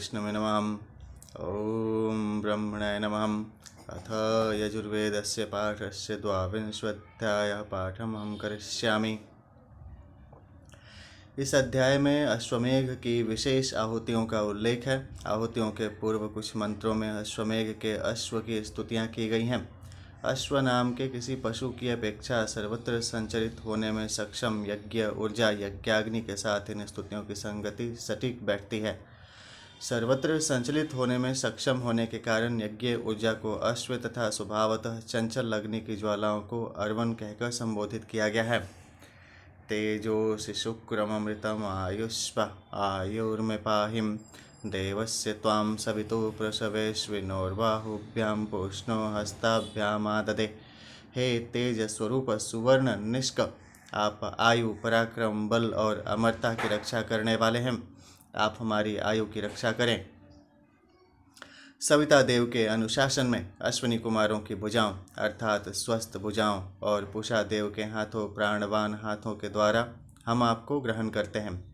विष्णवे नमः। ॐ ब्रह्मणाय नमः। अथ यजुर्वेदस्य पाठस्य द्वाविंशोऽध्यायः पाठमहं करिष्यामि। इस अध्याय में अश्वमेघ की विशेष आहुतियों का उल्लेख है। आहुतियों के पूर्व कुछ मंत्रों में अश्वमेघ के अश्व की स्तुतियाँ की गई हैं। अश्व नाम के किसी पशु की अपेक्षा सर्वत्र संचरित होने में सक्षम यज्ञ ऊर्जा यज्ञाग्नि के साथ इन स्तुतियों की संगति सटीक बैठती है। सर्वत्र संचलित होने में सक्षम होने के कारण यज्ञ ऊर्जा को अश्व तथा स्वभावतः चंचल अग्नि की ज्वालाओं को अर्वन कहकर संबोधित किया गया है। तेजोसि शुक्रममृतम आयुष्प आयुर्मे पाहिं देवस्य त्वां सवितु प्रसवेश्विनोर्बाहुभ्यां पूष्णो हस्ताभ्यामाददे। हे तेज स्वरूप सुवर्ण निष्क, आप आयु पराक्रम बल और अमरता की रक्षा करने वाले हैं। आप हमारी आयु की रक्षा करें। सविता देव के अनुशासन में अश्विनी कुमारों की भुजाओं अर्थात स्वस्थ भुजाओं और पूषा देव के हाथों प्राणवान हाथों के द्वारा हम आपको ग्रहण करते हैं।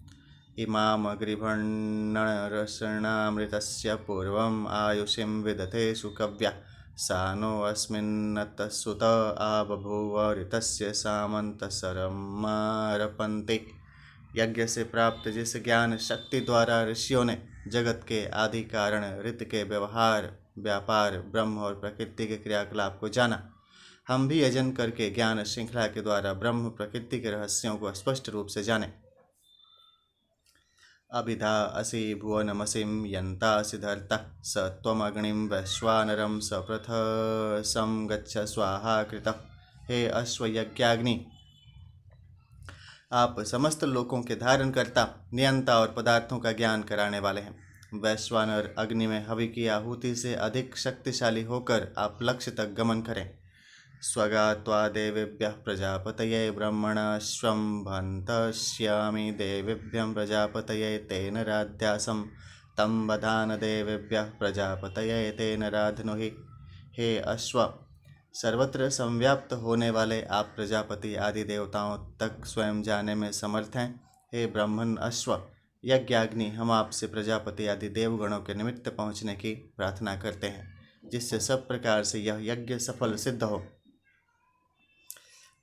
इमाम गृभण्णरसणामृतस्य पूर्वम आयुषिं विदते सुकव्या सा नो अस्मिन्नतसुत आबभूव ऋतस्य सामन्तसरमारपन्ते। यज्ञ से प्राप्त जिस ज्ञान शक्ति द्वारा ऋषियों ने जगत के आदि कारण ऋत के व्यवहार व्यापार ब्रह्म और प्रकृति के क्रियाकलाप को जाना, हम भी यजन करके ज्ञान श्रृंखला के द्वारा ब्रह्म प्रकृति के रहस्यों को स्पष्ट रूप से जाने। अभिधा असि भुवनमसिं यन्तासि धर्ता स त्वमग्निं वैश्वानरं सप्रथसं गच्छ स्वाहा कृतः। हे अश्वयज्ञाग्नि, आप समस्त लोकों के धारण करता नियंता और पदार्थों का ज्ञान कराने वाले हैं। वैश्वानर अग्नि में हवि की आहुति से अधिक शक्तिशाली होकर आप लक्ष्य तक गमन करें। स्वगात्वा देवेभ्यः प्रजापतये ब्रह्मणाश्वं भन्तश्यामि देवेभ्यं प्रजापतये तेन राध्यासं तं बधान देवेभ्यः प्रजापतये तेन राधनुहि। हे अश्व, सर्वत्र संव्याप्त होने वाले आप प्रजापति आदि देवताओं तक स्वयं जाने में समर्थ हैं। हे ब्राह्मण अश्व, यज्ञाग्नि, हम आपसे प्रजापति आदि देवगणों के निमित्त पहुँचने की प्रार्थना करते हैं, जिससे सब प्रकार से यह यज्ञ सफल सिद्ध हो।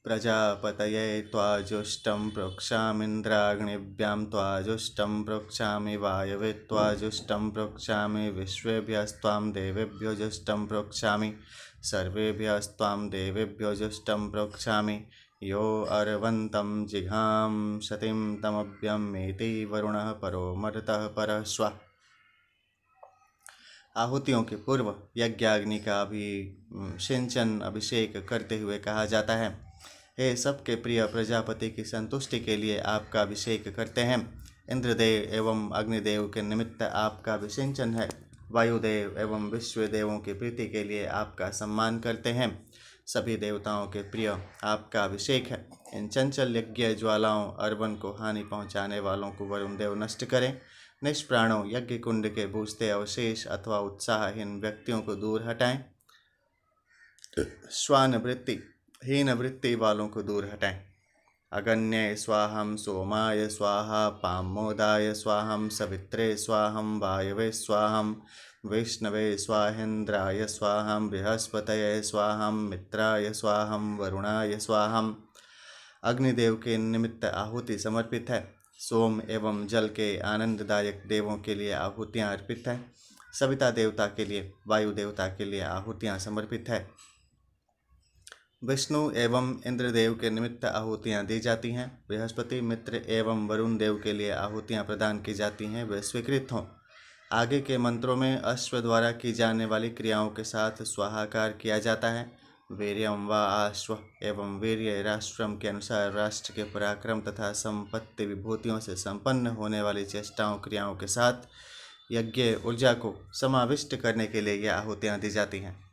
प्रजापतये त्वाजुष्टं प्रोक्षामीन्द्राग्निभ्यां त्वाजुष्टं प्रोक्षामि वायवे त्वाजुष्टं प्रोक्षामि विश्वेभ्यस्त्वां देवेभ्यो जुष्टं प्रोक्षामि सर्वेभ्यस्त्वां देवेभ्यो जुष्टं प्रोक्षामि। यो अर्वन्तं जिघां सतिं तमभ्यमेति वरुणः परो मरुतः परः स्वः। आहुतियों के पूर्व यज्ञाग्नि का सिंचन अभिषेक करते हुए कहा जाता है। हे सबके प्रिय प्रजापति की संतुष्टि के लिए आपका अभिषेक करते हैं। इंद्रदेव एवं अग्निदेव के निमित्त आपका अभिषेचन है। वायुदेव एवं विश्वदेवों की प्रीति के लिए आपका सम्मान करते हैं। सभी देवताओं के प्रिय आपका अभिषेक है। इन चंचल यज्ञ ज्वालाओं अर्वन को हानि पहुँचाने वालों को वरुण देव नष्ट करें। निष्प्राणों यज्ञ कुंड के बूझते अवशेष अथवा उत्साहहीन व्यक्तियों को दूर हटाएं। श्वान वृत्ति हीन वृत्ति वालों को दूर हटाएं। अगन्ये स्वाहं सोमाय स्वाहा पामोदाय स्वाहं सवित्रे स्वाहं वायवे स्वाहं विष्णवे स्वाहेन्द्राय स्वाहं बृहस्पतये स्वाहं मित्राय स्वाहं वरुणाय स्वाहं। अग्निदेव के निमित्त आहुति समर्पित है। सोम एवं जल के आनंददायक देवों के लिए आहुतियाँ अर्पित है। सविता देवता के लिए वायु देवता के लिए आहुतियाँ समर्पित है। विष्णु एवं इंद्रदेव के निमित्त आहुतियाँ दी जाती हैं। बृहस्पति मित्र एवं वरुण देव के लिए आहुतियाँ प्रदान की जाती हैं, वे स्वीकृत हों। आगे के मंत्रों में अश्व द्वारा की जाने वाली क्रियाओं के साथ स्वाहाकार किया जाता है। वीर्यं वा आश्व एवं वीर्य राष्ट्रम के अनुसार राष्ट्र के पराक्रम तथा संपत्ति विभूतियों से संपन्न होने वाली चेष्टाओं क्रियाओं के साथ यज्ञ ऊर्जा को समाविष्ट करने के लिए ये आहुतियाँ दी जाती हैं।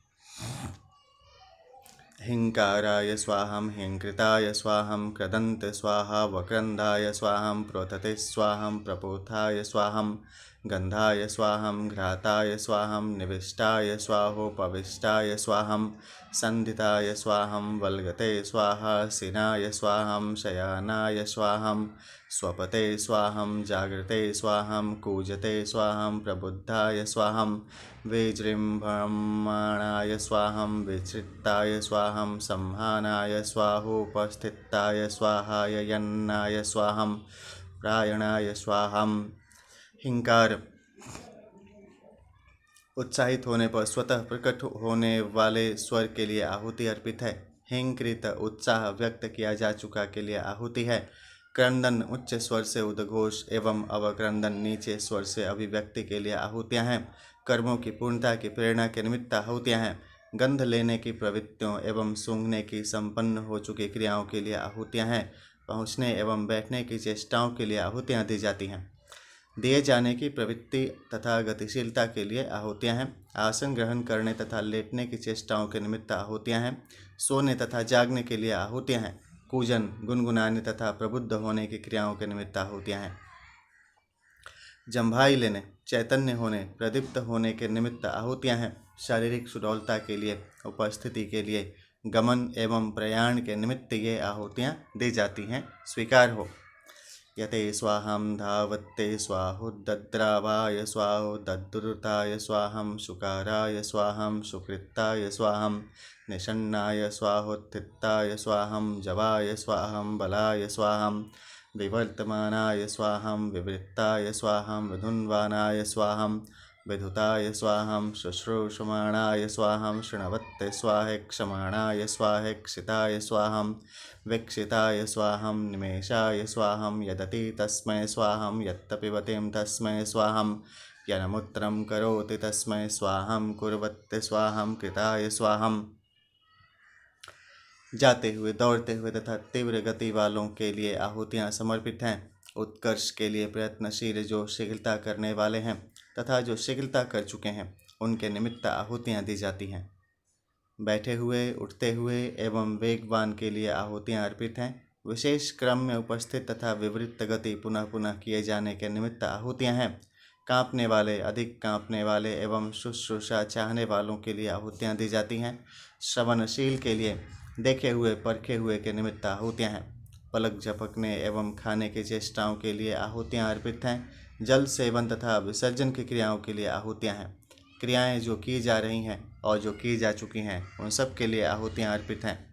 हिंकाराय स्वाहं हिंकृताय स्वाहं क्रदन्त स्वाहा वक्रन्दाय स्वाहं प्रोथते स्वाहं प्रपोथाय स्वाहं गंधाय स्वाहं घ्राताय स्वाहं निविष्टाय स्वाहोपविष्टाय स्वाहं संधिताय स्वाहं वल्गते स्वाहा सिनाय स्वाहं शयानाय स्वाहं स्वपते स्वाहं जागृते स्वाहं कूजते स्वाहं प्रबुद्धाय स्वाहं विजृम्भमाणाय स्वाहं विचित्ताय स्वाहं संहानाय स्वाहोपस्थिताय स्वाहाय यन्नाय स्वाहं प्रायणाय स्वाहं। हिंकार उत्साहित होने पर स्वतः प्रकट होने वाले स्वर के लिए आहुति अर्पित है। हिंकृत उत्साह व्यक्त किया जा चुका के लिए आहुति है। क्रंदन उच्च स्वर से उद्घोष एवं अवक्रंदन नीचे स्वर से अभिव्यक्ति के लिए आहुतियाँ हैं। कर्मों की पूर्णता की प्रेरणा के निमित्त आहुतियाँ हैं। गंध लेने की प्रवृत्तियों एवं सूंघने की संपन्न हो चुकी क्रियाओं के लिए आहुतियाँ हैं। पहुँचने एवं बैठने की चेष्टाओं के लिए आहुतियाँ दी जाती हैं। दिए जाने की प्रवृत्ति तथा गतिशीलता के लिए आहुतियाँ हैं। आसन ग्रहण करने तथा लेटने की चेष्टाओं के निमित्त आहुतियाँ हैं। सोने तथा जागने के लिए आहुतियाँ हैं। कूजन गुनगुनाने तथा प्रबुद्ध होने की क्रियाओं के निमित्त आहुतियाँ हैं। जम्भाई लेने चैतन्य होने प्रदीप्त होने के निमित्त आहुतियाँ हैं। शारीरिक सुडौलता के लिए उपस्थिति के लिए गमन एवं प्रयाण के निमित्त ये आहुतियाँ दी जाती हैं। स्वीकार हो। यते स्वाहं धावत्ते स्वाहुदद्रावाय स्वाहुदद्रुताय स्वाहं शुकाराय स्वाहं सुकृताय स्वाहं निषण्णाय स्वाहोत्थिताय स्वाहं जवाय स्वाहं बलाय स्वाहं विवर्तमानाय स्वाहं विवृत्ताय स्वाहं विधुन्वानाय स्वाहं विधुताय स्वाहं शुश्रूषमाणाय स्वाहं शृण्वत्ते स्वाहेक्षमाणाय स्वाहेक्षिताय स्वाहं वीक्षिताय स्वाहं निमेषाय स्वाहं यदति तस्मै स्वाहं यत्तपिबतीं तस्मै स्वाहं यन्मूत्रं करोति तस्मै स्वाहं कुर्वत्ते स्वाहं कृताय स्वाहं। जाते हुए दौड़ते हुए तथा तीव्र गति वालों के लिए आहुतियाँ समर्पित हैं। उत्कर्ष के लिए प्रयत्नशील जो शीघ्रता करने वाले हैं तथा जो शीघ्रता कर चुके हैं उनके निमित्त आहुतियाँ दी जाती हैं। बैठे हुए उठते हुए एवं वेगवान के लिए आहुतियाँ अर्पित हैं। विशेष क्रम में उपस्थित तथा विवृत्त गति पुनः पुनः किए जाने के निमित्त आहुतियाँ हैं। कांपने वाले अधिक कांपने वाले एवं शुश्रूषा चाहने वालों के लिए आहुतियाँ दी जाती हैं। श्रवणशील के लिए देखे हुए परखे हुए के निमित्त आहुतियाँ हैं। पलक झपकने एवं खाने की चेष्टाओं के लिए आहुतियाँ अर्पित हैं। जल सेवन तथा विसर्जन की क्रियाओं के लिए आहुतियाँ हैं। क्रियाएं जो की जा रही हैं और जो की जा चुकी हैं उन सब के लिए आहुतियाँ अर्पित हैं।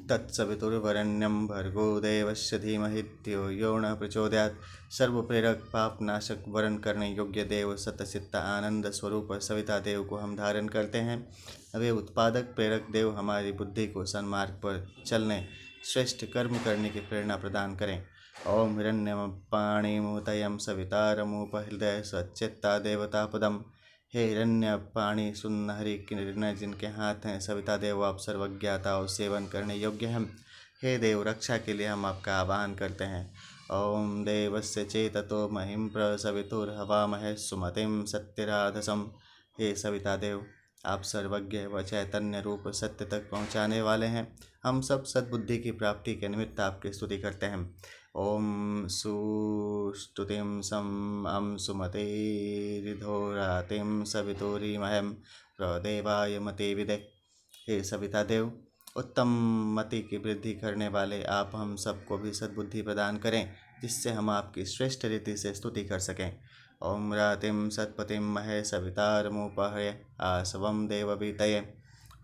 तत्सवितुर्वरेण्यं भर्गो देवस्य धीमहि धियो यो न प्रचोदयात्। सर्व प्रेरक पाप नाशक वरण करने योग्य देव सतचित्त आनंद स्वरूप सविता देव को हम धारण करते हैं। वे उत्पादक प्रेरक देव हमारी बुद्धि को सन्मार्ग पर चलने श्रेष्ठ कर्म करने की प्रेरणा प्रदान करें। ओम हिरण्यम पाणिमुतयं सवितारमुपहृदय सच्चित्ता देवतापदम। हे हिरण्य पाणी सुनहरी किरण जिनके हाथ हैं सविता देव आप सर्वज्ञाता और सेवन करने योग्य हैं। हे देव रक्षा के लिए हम आपका आह्वान करते हैं। ओम देवस्य चेततो महिं प्रसवितुर्हवामहे सुमतिं सत्यराधसम। हे सविता देव आप सर्वज्ञ व चैतन्य रूप सत्य तक पहुँचाने वाले हैं। हम सब सद्बुद्धि की प्राप्ति के निमित्त आपकी स्तुति करते हैं। ओम सुस्तुतिं सम अम सुमतिरिधोरातिं सवितुरिमहं प्रदेवाय मति विदे। हे सविता देव उत्तम मति की वृद्धि करने वाले आप हम सबको भी सद्बुद्धि प्रदान करें जिससे हम आपकी श्रेष्ठ रीति से स्तुति कर सकें। ओम रातिं सत्पतिं महे सवितारमुपहृय आसवं देववीतये।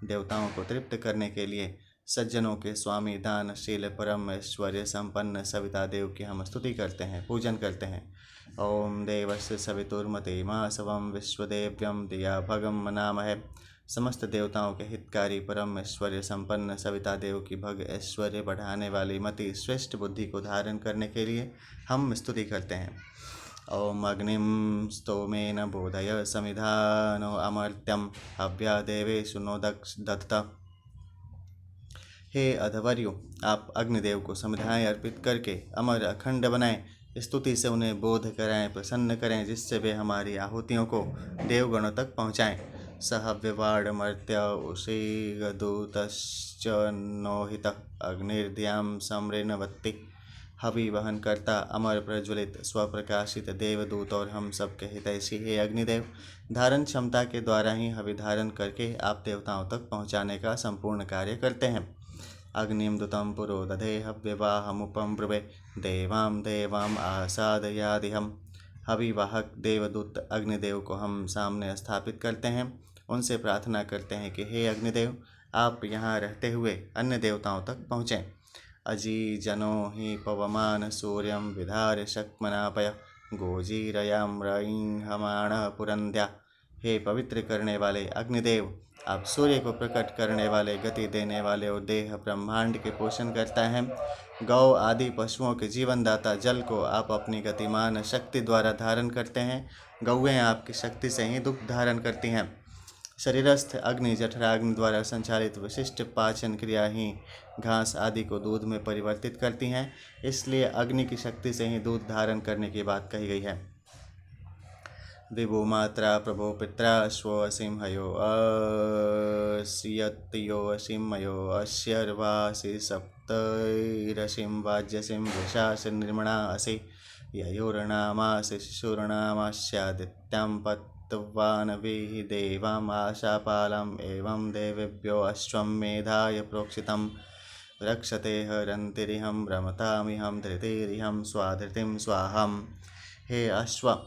देवताओं को तृप्त करने के लिए सज्जनों के स्वामी दानशील परम ऐश्वर्य संपन्न सविता देव की हम स्तुति करते हैं पूजन करते हैं। ओम देवस्य सवितुर्मतिमासवं विश्वदेव्यं दिया भगम मनामहे। समस्त देवताओं के हितकारी परम ऐश्वर्य संपन्न सविता देव की भग ऐश्वर्य बढ़ाने वाली मति श्रेष्ठ बुद्धि को धारण करने के लिए हम स्तुति करते हैं। ओम अग्निं स्तोमेन बोधय समिधानो अमर्त्यं हव्या देवेषु नो दत्त। हे अधवर्यो आप अग्निदेव को समिधाएँ अर्पित करके अमर अखंड बनाएं। स्तुति से उन्हें बोध कराएं प्रसन्न करें जिससे वे हमारी आहुतियों को देवगणों तक पहुँचाएँ। सहव्यवाडमर्त्य उषीगदूतश्च नोहित अग्निर्द्यां समृणवत्ति। हवि वहन करता अमर प्रज्वलित स्वप्रकाशित देवदूत और हम सबके हितैषी हे अग्निदेव धारण क्षमता के द्वारा ही हवि धारण करके आप देवताओं तक पहुँचाने का संपूर्ण कार्य करते हैं। अग्निं दुतं पुरो दधे हव्यवाहमुपं ब्रुवे देवां देवां आसादयादिहम्। हविवाहक देवदूत अग्निदेव को हम सामने स्थापित करते हैं। उनसे प्रार्थना करते हैं कि हे अग्निदेव, आप यहाँ रहते हुए अन्य देवताओं तक पहुँचें। अजी जनो हि पवमान सूर्यं विधार्य शक्मनापय गोजीरयां रयीं हमाणः पुरंद्या। हे पवित्र करने वाले अग्निदेव, आप सूर्य को प्रकट करने वाले, गति देने वाले और देह ब्रह्मांड के पोषण करता है। गौ आदि पशुओं के जीवनदाता जल को आप अपनी गतिमान शक्ति द्वारा धारण करते हैं। गौएं आपकी शक्ति से ही दुग्ध धारण करती हैं। शरीरस्थ अग्नि जठराग्नि द्वारा संचालित विशिष्ट पाचन क्रिया ही घास आदि को दूध में परिवर्तित करती हैं। इसलिए अग्नि की शक्ति से ही दूध धारण करने की बात कही गई है। विभु मात्रा प्रभो पित्रा अश्वो असिंहयो अस्यत्यो असिंहयो अस्यर्वासि सप्तैरसिं वाज्यसिं वृषासि निर्मणा असि ययोर्नामासि शिशुर्नामास्यादित्यां पत्वानभिः देवाम् आशापालम् एवं देवेभ्यो अश्वं मेधाय प्रोक्षितं रक्षते हरन्तिरिहं रमतामिहं धृतिरिहं स्वाधृतिं स्वाहम्। हे अश्व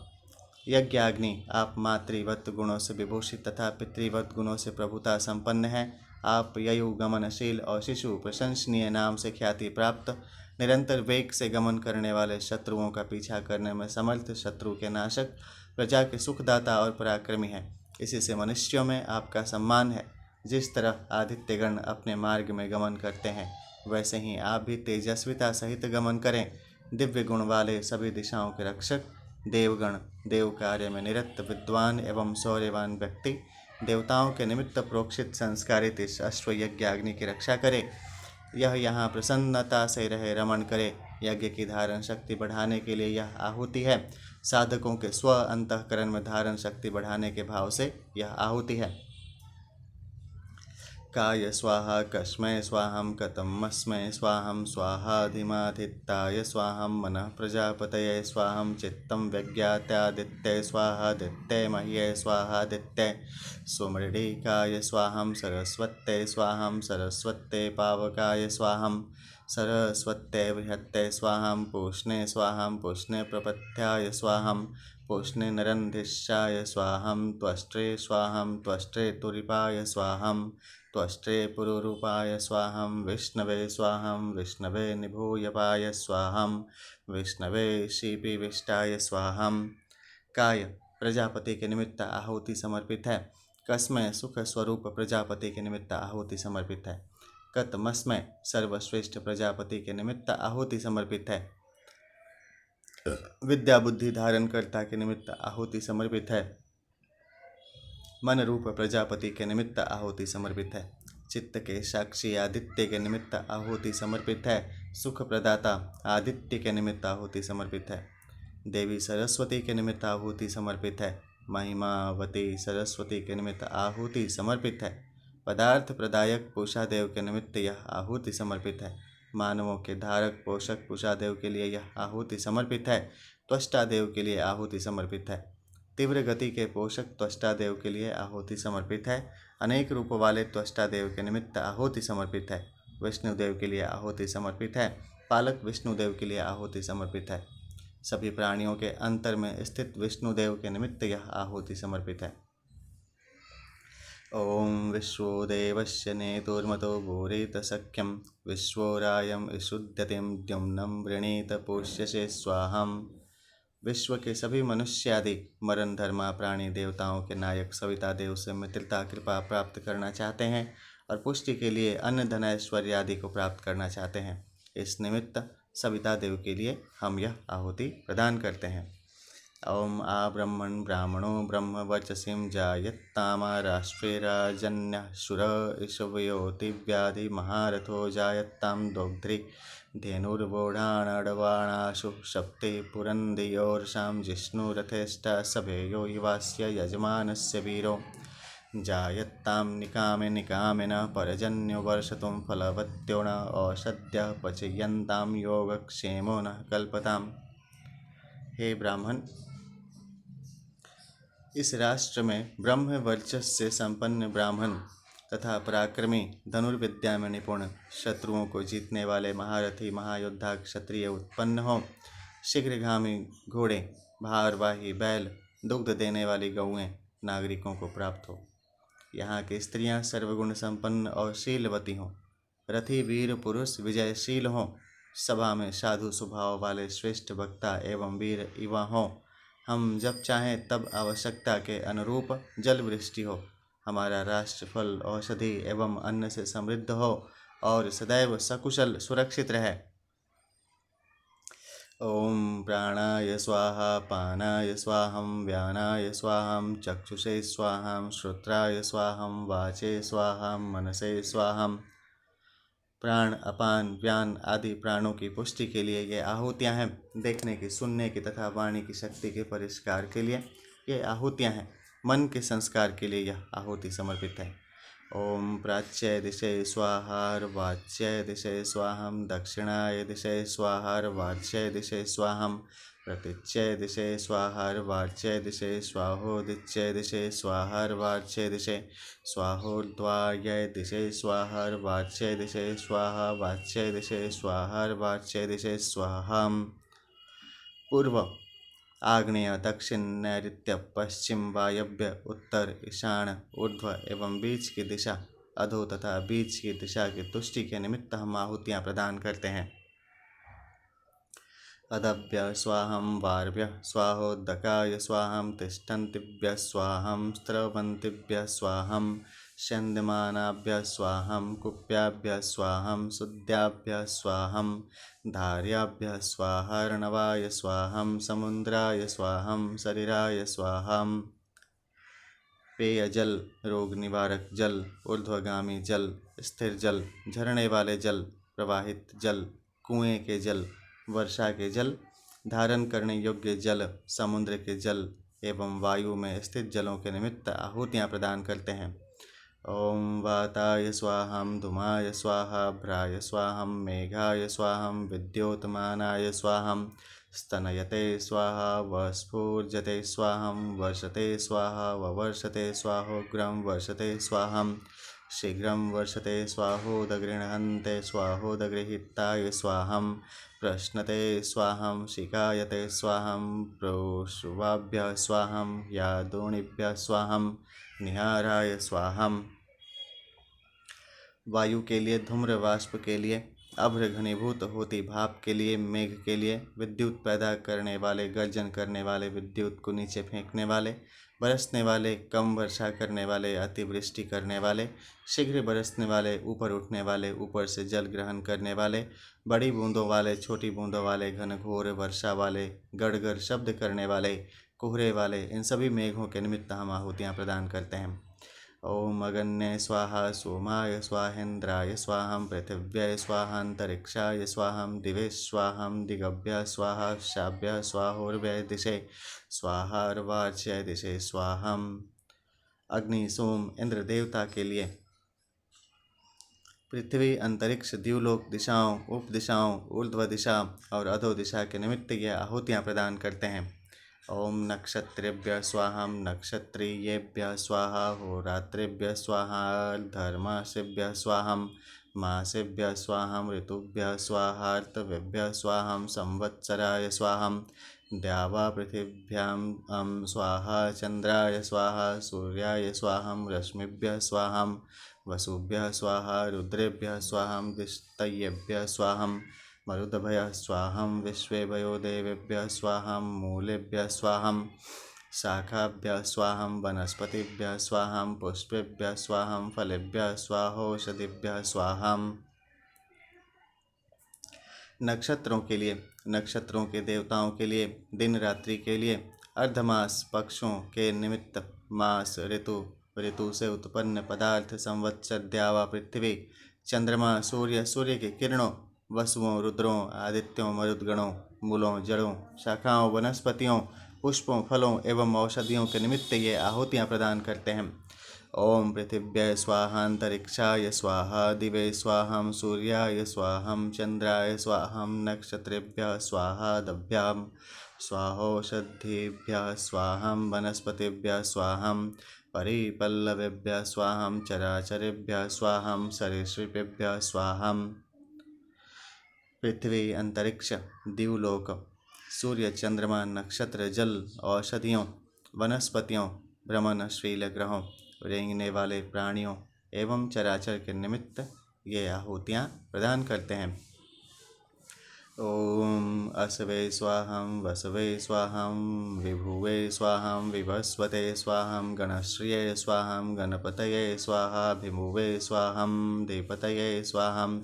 यज्ञाग्नि, आप मातृवत गुणों से विभूषित तथा पितृवत गुणों से प्रभुता संपन्न हैं। आप ययु गमनशील और शिशु प्रशंसनीय नाम से ख्याति प्राप्त, निरंतर वेग से गमन करने वाले, शत्रुओं का पीछा करने में समर्थ, शत्रु के नाशक, प्रजा के सुखदाता और पराक्रमी हैं। इसी से मनुष्यों में आपका सम्मान है। जिस तरह आदित्यगण अपने मार्ग में गमन करते हैं, वैसे ही आप भी तेजस्विता सहित गमन करें। दिव्य गुण वाले, सभी दिशाओं के रक्षक देवगण, देव कार्य में निरत, विद्वान एवं शौर्यवान व्यक्ति देवताओं के निमित्त प्रोक्षित संस्कारित इस अश्व यज्ञाग्नि की रक्षा करे। यह यहाँ प्रसन्नता से रहे, रमण करे। यज्ञ की धारण शक्ति बढ़ाने के लिए यह आहुति है। साधकों के स्व अंतःकरण में धारण शक्ति बढ़ाने के भाव से यह आहुति है। काय स्वाहा कस्मै स्वाहं कतमस्मै स्वाहं स्वाहाधिमाधित्ताय स्वाहं मनः प्रजापतये स्वाहं चित्तं व्यज्ञात्यादित्ये स्वाहादित्ये मह्ये स्वाहादित्ये सुमृडिकाय स्वाहं सरस्वत्यै स्वाहं सरस्वत्यै पावकाय स्वाहं सरस्वत्यै बृहत्यै स्वाहं पूष्णे स्वाहं पूष्णे प्रपथ्याय स्वाहं पूष्णे नरन्धिष्याय स्वाहं त्वष्ट्रे स्वाहं त्वष्ट्रे तुरिपाय स्वाहं त्वष्ट्रे पुरुरूपाय स्वाहं विष्णवे स्वाहं विष्णवे निभूयपाय स्वाहं विष्णवे शीपिविष्टाय स्वाहं। काय प्रजापति के निमित्त आहुति समर्पित है। कस्मै सुख स्वरूप प्रजापति के निमित्त आहुति समर्पित है। कतमस्मै सर्वश्रेष्ठ प्रजापति के निमित्त आहुति समर्पित है। विद्या बुद्धि धारण कर्ता के निमित्त आहुति समर्पित है। मन रूप प्रजापति के निमित्त आहुति समर्पित है। चित्त के साक्षी आदित्य के निमित्त आहुति समर्पित है। सुख प्रदाता आदित्य के निमित्त आहुति समर्पित है। देवी सरस्वती के निमित्त आहुति समर्पित है। महिमावती सरस्वती के निमित्त आहुति समर्पित है। पदार्थ प्रदायक पूषादेव के निमित्त यह आहुति समर्पित है। मानवों के धारक पोषक पूषादेव के लिए यह आहुति समर्पित है। त्वष्टादेव के लिए आहुति समर्पित है। तीव्र गति के पोषक त्वष्टादेव के लिए आहुति समर्पित है। अनेक रूप वाले त्वष्टादेव के निमित्त आहुति समर्पित है। विष्णुदेव के लिए आहुति समर्पित है। पालक विष्णुदेव के लिए आहुति समर्पित है। सभी प्राणियों के अंतर में स्थित विष्णुदेव के निमित्त यह आहुति समर्पित है। ओम विश्वोदेवस्य नेतुर्मतो भूरित सख्यं विश्वोरायं विशुद्धतिं द्युम्नं वृणीत पुष्यसे स्वाहम्। विश्व के सभी मनुष्य आदि मरण धर्मा प्राणी देवताओं के नायक सविता देव से मित्रता कृपा प्राप्त करना चाहते हैं और पुष्टि के लिए अन्न धन ऐश्वर्य आदि को प्राप्त करना चाहते हैं। इस निमित्त सविता देव के लिए हम यह आहुति प्रदान करते हैं। ओम आ ब्रह्मण ब्राह्मणो ब्रह्म वर्चसीं जायत्तामा राष्ट्रे राजन्यः शुर ईशवयोतिव्याधि महारथो जायत्तां दोग्ध्री धेनुर्वोढाणडवाणाशु सप्ते पुरंदियोर्षां जिष्णुरथेष्टा सभेयो युवास्य यजमानस्य वीरो जायत्तां निकामे निकामिन परजन्यो वर्षतुं फलवत्यो न औषध्यः पचयन्तां योगक्षेमो न कल्पताम्। हे ब्राह्मण, इस राष्ट्र में ब्रह्म वर्चस्व से संपन्न ब्राह्मण तथा पराक्रमी, धनुर्विद्या में निपुण, शत्रुओं को जीतने वाले महारथी महायोद्धा क्षत्रिय उत्पन्न हो। शीघ्रगामी घोड़े, भारवाही बैल, दुग्ध देने वाली गौएं नागरिकों को प्राप्त हो। यहाँ की स्त्रियां सर्वगुण संपन्न और शीलवती हों। रथी वीर पुरुष विजयशील हों। सभा में साधु स्वभाव वाले श्रेष्ठ वक्ता एवं वीर युवा हों। हम जब चाहें तब आवश्यकता के अनुरूप जल वृष्टि हो। हमारा राष्ट्र फल, औषधि एवं अन्न से समृद्ध हो और सदैव सकुशल सुरक्षित रहे। ओम प्राणाय स्वाहा, पानाय स्वाहं, व्यानाय स्वाहं, चक्षुषे स्वाहं, श्रोत्राय स्वाहं, वाचे स्वाहं, मनसे स्वाहं। प्राण, अपान, व्यान आदि प्राणों की पुष्टि के लिए ये आहुतियाँ हैं। देखने की, सुनने की तथा वाणी की शक्ति के परिष्कार के लिए ये आहुतियाँ हैं। मन के संस्कार के लिए यह आहुति समर्पित है। ओम प्राच्य दिशे स्वाहार्वाच्य दिशे स्वाहं, दक्षिणाय दिशे स्वाहार्वाच्य दिशे स्वाहं, प्रतीच्य दिशे स्वाहार्वाच्य दिशे स्वाहोदिच्य दिशे स्वाहार्वाच्य दिशे स्वाहोर्ध्वाय दिशे स्वाहार्वाच्य दिशे स्वाहा वाच्य दिशे स्वाहार्वाच्य दिशे स्वाहां। पूर्व, आग्नेय, दक्षिण, नैऋत्य, पश्चिम, वायव्य, उत्तर, ईशान, ऊर्ध्व एवं बीच की दिशा, अधो तथा बीच की दिशा की तुष्टि के निमित्त हम आहुतियाँ प्रदान करते हैं। अदभ्य स्वाहं, वार्भ्य स्वाहोदकाय स्वाहं, तिष्ठन्तिभ्य स्वाहं, स्रवन्तिभ्य स्वाहं, स्यन्दमानाभ्य स्वाहं, कुप्याभ्य स्वाहं, शुद्ध्याभ्य स्वाहं, धार्याभ्य स्वाहार्णवाय स्वाहं, समुद्राय स्वाहं, शरीराय स्वाहं। पेय जल, रोग निवारक जल, ऊर्ध्वगामी जल, स्थिर जल, झरने वाले जल, प्रवाहित जल, कुएं के जल, वर्षा के जल, धारण करने योग्य जल, समुद्र के जल एवं वायु में स्थित जलों के निमित्त आहुतियाँ प्रदान करते हैं। ओम वाताय स्वाहं, धूमाय स्वाहा, भ्राय स्वाहं, मेघाय स्वाहं, विद्योतमानाय स्वाहं, स्तनयते स्वाहा, वस्फूर्जते स्वाहं, वर्षते स्वाहा, ववर्षते स्वाहोग्रं वर्षते स्वाहं, शीघ्रं वर्षते स्वाहोदगृह्णन्ते स्वाहोदगृहीताय स्वाहं, प्रश्नते स्वाहं, शिखायते स्वाहं, प्रोश्वाभ्यः स्वाहं, यादोनिभ्यः स्वाहं, निहाराय स्वाहं। वायु के लिए, धूम्र वाष्प के लिए, अभ्र घनीभूत होती भाप के लिए, मेघ के लिए, विद्युत पैदा करने वाले, गर्जन करने वाले, विद्युत को नीचे फेंकने वाले, बरसने वाले, कम वर्षा करने वाले, अतिवृष्टि करने वाले, शीघ्र बरसने वाले, ऊपर उठने वाले, ऊपर से जल ग्रहण करने वाले, बड़ी बूंदों वाले, छोटी बूंदों वाले, घनघोर वर्षा वाले, गड़गड़ शब्द करने वाले, कोहरे वाले, इन सभी मेघों के निमित्त हम आहुतियाँ प्रदान करते हैं। ओम अगन्य स्वाहा, सोमाय स्वाहेन्द्राय स्वाहं, पृथिव्यै स्वाहांतरिक्षाय स्वाहं, दिवे स्वाहं, दिगभ्य स्वाहा, शाभ्य स्वाहोर्व्यै दिशे स्वाहार्वाच्य दिशे स्वाहं। अग्नि, सोम, इंद्र देवता के लिए, पृथ्वी, अंतरिक्ष, द्युलोक, दिशाओं, उपदिशाओं, ऊर्ध्व दिशा और अधो दिशा के निमित्त यह आहुतियाँ प्रदान करते हैं। ओम नक्षत्रेभ्यः स्वाहं, नक्षत्रियेभ्यः स्वाहा, होरात्रेभ्यः स्वाहा, धर्मासेभ्यः स्वाहं, मासेभ्यः स्वाहं, ऋतुभ्यः स्वाहा, ऋतवेभ्यः स्वाहं, संवत्सराय स्वाहं, द्यावा पृथिव्यां स्वाहा, चंद्राय स्वाहा, सूर्याय स्वाहं, रश्मिभ्यः स्वाहं, वसुभ्यः स्वाहा, रुद्रेभ्यः स्वाहं, दिष्टयेभ्यः स्वाहं, मरुदभयः स्वाहं, विश्वेभयो देवेभ्यः स्वाहं, मूलेभ्यः स्वाहं, शाखाभ्यः स्वाहं, वनस्पतिभ्यः स्वाहं, पुष्पेभ्यः स्वाहं, फलेभ्यः स्वाहोषधिभ्यः स्वाहं। नक्षत्रों के लिए, नक्षत्रों के देवताओं के लिए, दिन रात्रि के लिए, अर्धमास पक्षों के निमित्त, मास, ऋतु, ऋतु से उत्पन्न पदार्थ, संवत्सर, द्यावा पृथ्वी, चंद्रमा, सूर्य, सूर्य की किरणों, वसुओं, रुद्रों, आदित्यों, मरुदगणों, मूलों, जड़ों, शाखाओं, वनस्पतियों, पुष्पों, फलों एवं औषधियों के निमित्त ये आहुतियाँ प्रदान करते हैं। ओम पृथिव्यै स्वाहांतरिक्षाय स्वाहा, दिवे स्वाहं, सूर्याय स्वाहं, चंद्राय स्वाहं, नक्षत्रेभ्यः स्वाहा, दभ्यां स्वाहोषधीभ्यः स्वाहं वनस्पतिभ्यः स्वाहं परिपल्लवेभ्यः स्वाहं चराचरेभ्यः स्वाहं सरीसृपेभ्यः स्वाहं पृथ्वी अंतरिक्ष दिवलोक सूर्य चंद्रमा नक्षत्र जल औषधियों वनस्पतियों भ्रमणशील ग्रहों रेंगने वाले प्राणियों एवं चराचर के निमित्त ये आहुतियाँ प्रदान करते हैं। ओम असवे स्वाहं वसवे स्वाहं विभुवे स्वाहं विभस्वते स्वाहं गणश्रिये स्वाहं गणपतये स्वाहा भिमुवे स्वाहं देवपतये स्वाहं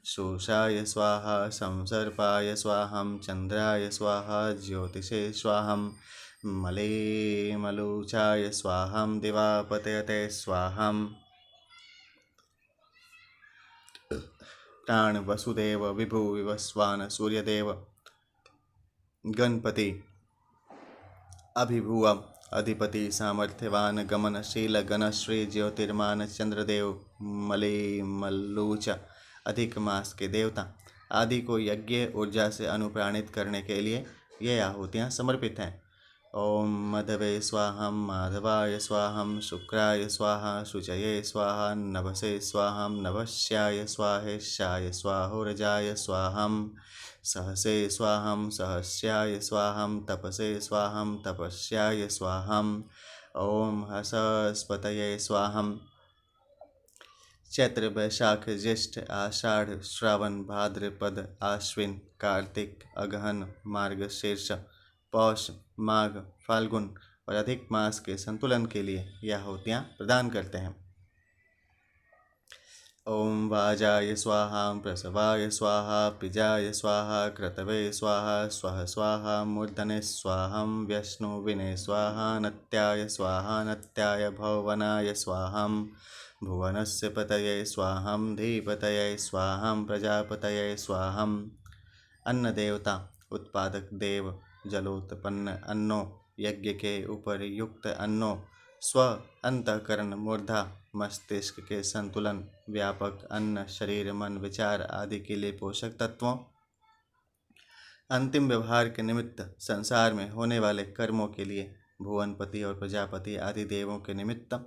शोषाय स्वाहा संसर्पाय स्वाहं चंद्राय स्वाहा ज्योतिषे स्वाहं मलेमलूचाय स्वाहं दिवापतयते स्वाहं प्राण वसुदेव विभु विवस्वान सूर्यदेव गणपति अभिभुव अधिपति सामर्थ्यवान गमनशील गणश्री ज्योतिर्मान चंद्रदेव मले मल्लूच अधिक मास के देवता आदि को यज्ञ ऊर्जा से अनुप्राणित करने के लिए ये आहुतियाँ समर्पित हैं। ओम मधवे स्वाहं माधवाय स्वाहं शुक्राय स्वाहा शुचये स्वाहा नभसे स्वाहं नभस्याय स्वाहेशाय स्वाहोरजाय स्वाहं सहसे स्वाहं सहस्याय स्वाहं तपसे स्वाहं तपस्याय स्वाहं ओम हसस्पतये स्वाहं चैत्र वैशाख ज्येष्ठ आषाढ़ श्रावण भाद्रपद आश्विन कार्तिक अगहन मार्गशीर्ष पौष माघ फाल्गुन और अधिक मास के संतुलन के लिए यह आहुतियाँ प्रदान करते हैं। ओम वाजाय स्वाहा प्रसवाय स्वाहा पिजाय स्वाहा क्रतवे स्वाहा स्वः स्वाहा मूर्धने स्वाहं व्यश्नुविने स्वाहा नत्याय भवनाय स्वाहं भुवनस्य पतये स्वाहं धीपतये स्वाहं प्रजापतये स्वाहं अन्न देवता उत्पादक देव जलोत्पन्न अन्नों यज्ञ के ऊपर युक्त अन्नों स्व अंतःकरण मूर्धा मस्तिष्क के संतुलन व्यापक अन्न शरीर मन विचार आदि के लिए पोषक तत्वों अंतिम व्यवहार के निमित्त संसार में होने वाले कर्मों के लिए भुवनपति और प्रजापति आदि देवों के निमित्त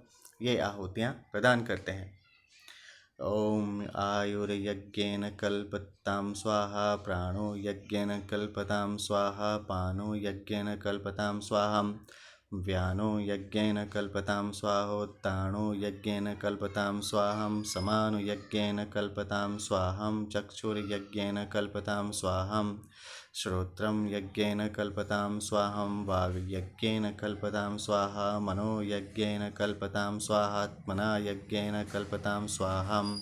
ये आहुतियाँ प्रदान करते हैं। ओम आयुर्यज्ञेन कल्पतां स्वाहा प्राणो यज्ञेन कल्पतां स्वाहा पानो यज्ञेन कल्पतां स्वाहं व्यानो यज्ञेन कल्पतां स्वाहोत्तानो यज्ञेन कल्पतां स्वाहं समानो यज्ञेन कल्पतां स्वाहं चक्षुर्यज्ञेन कल्पतां स्वाहं श्रोत्रं यज्ञेन कल्पतां स्वाहं वाग्यज्ञेन कल्पतां स्वाहा मनो यज्ञेन कल्पतां स्वाहात्मना यज्ञेन कल्पतां स्वाहं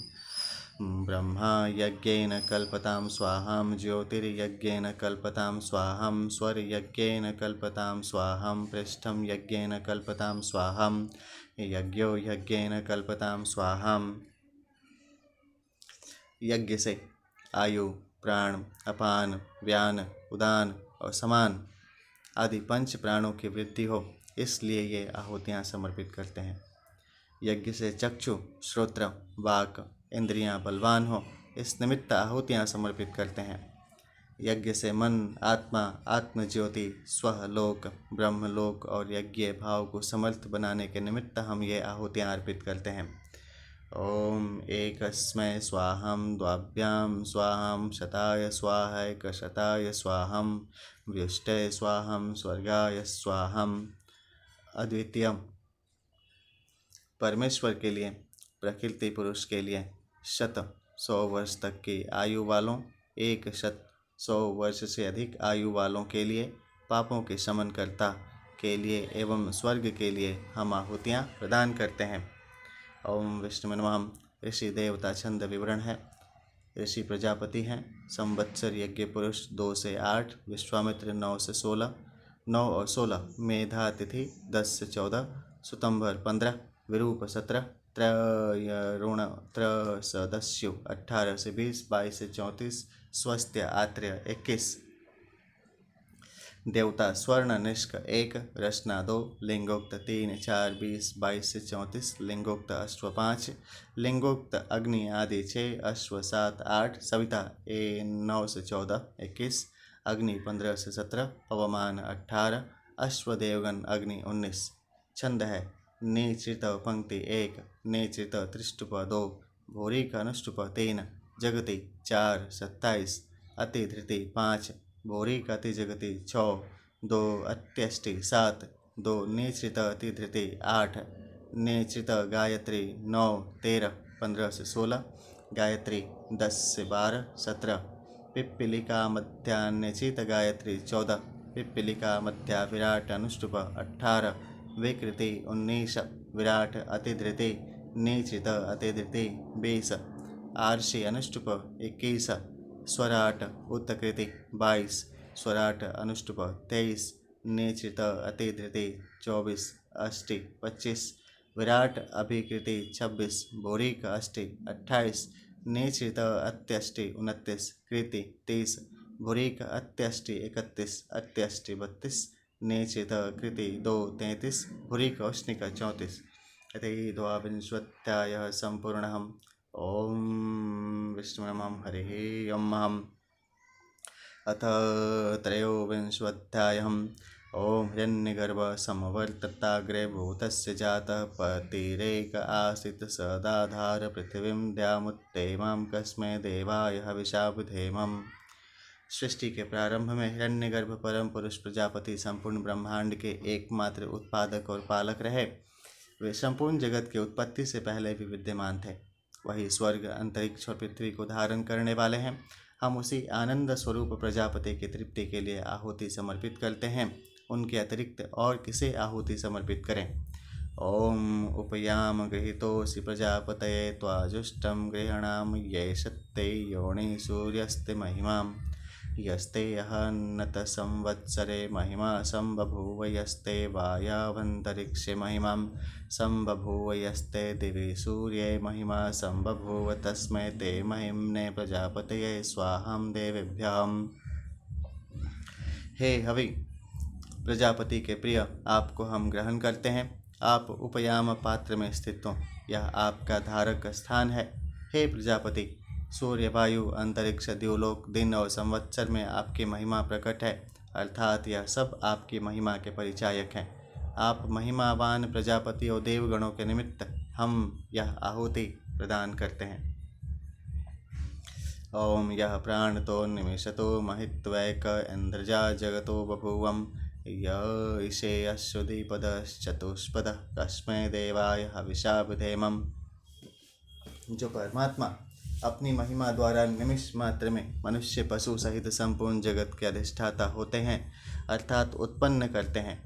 ब्रह्मा यज्ञेन कल्पतां स्वाहं ज्योतिर्यज्ञेन कल्पतां स्वाहं स्वरयज्ञेन कल्पतां स्वाहं पृष्ठं यज्ञेन कल्पतां स्वाहं यज्ञो यज्ञेन कल्पतां स्वाहं। यज्ञ से आयु प्राण अपान व्यान उदान और समान आदि पंच प्राणों की वृद्धि हो, इसलिए ये आहुतियाँ समर्पित करते हैं। यज्ञ से चक्षु श्रोत्र वाक इंद्रियां बलवान हो, इस निमित्त आहुतियाँ समर्पित करते हैं। यज्ञ से मन आत्मा आत्मज्योति स्वलोक ब्रह्मलोक और यज्ञ भाव को समर्थ बनाने के निमित्त हम ये आहुतियाँ अर्पित करते हैं। ओम एकस्मै स्वाहं द्वाभ्यां स्वाहं शताय स्वाहैकशताय स्वाहं व्युष्टय स्वाहं स्वर्गाय स्वाहं। अद्वितीय परमेश्वर के लिए प्रकृति पुरुष के लिए 100 वर्ष तक की आयु वालों 100 वर्ष से अधिक आयु वालों के लिए पापों के शमन कर्ता के लिए एवं स्वर्ग के लिए हम आहुतियाँ प्रदान करते हैं। ओम विष्णु नमः। ऋषि देवता छंद विवरण है। ऋषि प्रजापति हैं। संवत्सर यज्ञ पुरुष 2 से 8, विश्वामित्र 9 से 16, 9 और 16, मेधा तिथि 10 से 14, सुतंभर 15, विरूप 17, त्रयरुण त्रसदस्यु 18 से 20, 22 से 34, स्वस्त्य आत्रेय 21। देवता स्वर्ण निष्क 1, रचना 2, लिंगोक्त 3, 4, 20, 22 से 34, लिंगोक्त अश्व 5, लिंगोक्त अग्नि आदि 6, अश्व 7, 8, सविता 9 से 14, 21, अग्नि 15 से 17, पवमान 18, अश्वदेवगण अग्नि 19। छंद है निश्रित पंक्ति 1, निश्रित त्रिष्टुप 2, भूरी का अनुष्टुप 3, जगति 4 27, अति धृति 5, भूरी का अति जगति 6, 2 अत्यष्टि 7, 2 निश्रित अति धृति 8, निश्रित गायत्री 9 13 15 से 16, गायत्री 10 से 12 17, पिप्पिलिका मध्यान्यचित गायत्री 14, पिप्पिलिका मध्या विराट अनुष्टुप 18, विकृति 19, विराट अतिधृति निश्चित अतिधृति 20, आर्षि अनुष्टुप 21, स्वराट उत्कृति 22, स्वराट अनुष्टुप 23, निश्चित अतिधृति 24, अष्टि 25, विराट अभिकृति 26, भूरिक अष्टि 28, निश्चित अत्यष्टि 29, कृति 30, भूरिक अत्यष्टि 31, अत्यष्टि 32, निश्चित कृति 2 33, भूरिक औष्णिक 34। अति द्वाविंशोऽध्यायः सम्पूर्णः। ओम विष्णु नमः हरिः ओम। अथ त्रयोविंशोऽध्यायः। ओम हिरण्यगर्भ समवर्तताग्रे भूतस्य जातः पतिरेक आसीत् सदाधार पृथिवीं द्यामुत्तेमां कस्मै देवाय हविषा विधेमम्। सृष्टि के प्रारंभ में हिरण्यगर्भ परम पुरुष प्रजापति संपूर्ण ब्रह्मांड के एकमात्र उत्पादक और पालक रहे। वे संपूर्ण जगत की उत्पत्ति से पहले भी विद्यमान थे। वही स्वर्ग, अंतरिक्ष और पृथ्वी को धारण करने वाले हैं। हम उसी आनंद स्वरूप प्रजापति की तृप्ति के लिए आहुति समर्पित करते हैं। उनके अतिरिक्त और किसे आहुति समर्पित करें। ओम उपयाम गृहीतोऽसि प्रजापतये त्वाजुष्टं गृह्णामि येषत्ते योनि सूर्यस्ते महिमाम् यस्ते अहन्नत संवत्सरे महिमा संबभूव यस्ते वायावन्तरिक्षे महिमां संबभूव यस्ते दिवि सूर्ये महिमा संबभूव तस्मै ते महिम्ने प्रजापतये स्वाहां देवेभ्यः। हे हवि प्रजापति के प्रिय, आपको हम ग्रहण करते हैं। आप उपयाम पात्र में स्थित हो, यह आपका धारक स्थान है। हे प्रजापति, सूर्य, वायु, अंतरिक्ष, द्युलोक, दिन और संवत्सर में आपकी महिमा प्रकट है, अर्थात यह सब आपकी महिमा के परिचायक हैं। आप महिमावान प्रजापति और देवगणों के निमित्त हम यह आहुति प्रदान करते हैं। ओम यह प्राणतो निमिषतो महित्वैक इंद्रजा जगतो बभूवम् ईशे अश्वदीपदश्चतुष्पदः कस्मै देवाय हविषा विधेमम्। जो परमात्मा अपनी महिमा द्वारा निमिष मात्र में मनुष्य, पशु सहित संपूर्ण जगत के अधिष्ठाता होते हैं, अर्थात उत्पन्न करते हैं,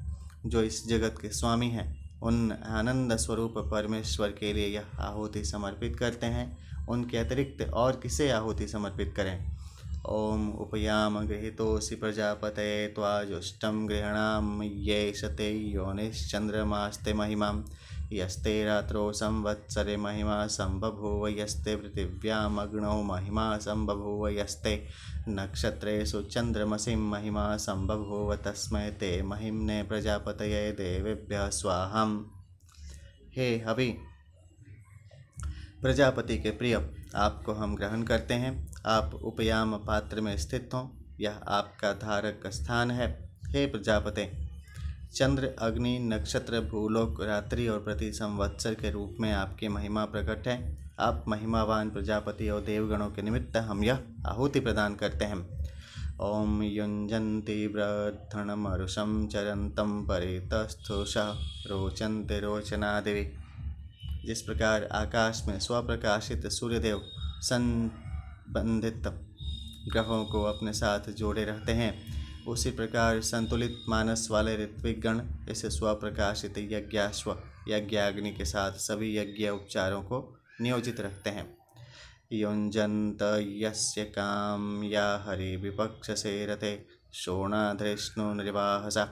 जो इस जगत के स्वामी हैं, उन आनंद स्वरूप परमेश्वर के लिए यह आहुति समर्पित करते हैं। उनके अतिरिक्त और किसे आहुति समर्पित करें। ओम उपयाम गृहीतोऽसि प्रजापतये त्वाजुष्टं गृह्णामि येषते योनिश्चन्द्रमास्ते महिमां यस्ते रात्रौ संवत्सरे महिमा संबभूव यस्ते पृथिव्यामग्नौ महिमा संबभूव यस्ते नक्षत्रेषु चन्द्रमसि महिमा संबभूव तस्मै ते महिम्ने प्रजापतये देवेभ्यः स्वाहाम्। हे हवि प्रजापति के प्रिय, आपको हम ग्रहण करते हैं। आप उपयाम पात्र में स्थित हों, यह आपका धारक स्थान है। हे प्रजापते, चंद्र, अग्नि, नक्षत्र, भूलोक, रात्रि और प्रति संवत्सर के रूप में आपकी महिमा प्रकट है। आप महिमावान प्रजापति और देवगणों के निमित्त हम यह आहुति प्रदान करते हैं। ओम युञ्जन्ति ब्रद्धणमरुषं चरन्तं परितस्थुषः रोचन्ते रोचनादिवि। जिस प्रकार आकाश में स्वप्रकाशित सूर्यदेव संबंधित ग्रहों को अपने साथ जोड़े रहते हैं, उसी प्रकार संतुलित मानस वाले ऋत्विक गण इस स्वप्रकाशित यज्ञाश्व यज्ञाग्नि के साथ सभी यज्ञ उपचारों को नियोजित रखते हैं। युञ्जन्त यस्य काम्या हरि विपक्षसे रथे शोणाधृष्णु निर्वाहसा।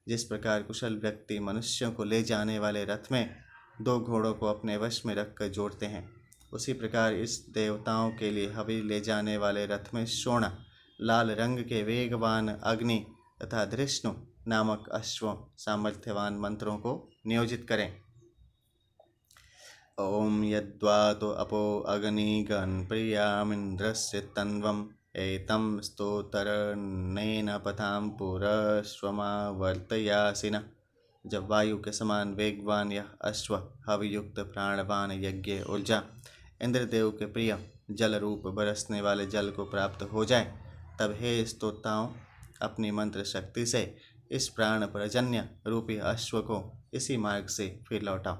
जिस प्रकार कुशल व्यक्ति मनुष्यों को ले जाने वाले रथ में 2 घोड़ों को अपने वश में रखकर जोड़ते हैं, उसी प्रकार इस देवताओं के लिए हवि ले जाने वाले रथ में शोणा, लाल रंग के वेगवान अग्नि तथा धृष्णु नामक अश्व सामर्थ्यवान मंत्रों को नियोजित करें। ओम यद्वा तो अपो अग्नि गण प्रियामिंद्रस्य तन्वम एतं स्तोतरनेन पथाम पुरस्वमावर्तयासिन। जब वायु के समान वेगवान यह अश्व हवियुक्त प्राणवान यज्ञ ऊर्जा इंद्रदेव के प्रिय जल रूप बरसने वाले जल को प्राप्त हो जाए, तब हे स्तोताओं, अपनी मंत्र शक्ति से इस प्राण पर्जन्य रूपी अश्व को इसी मार्ग से फिर लौटाओ।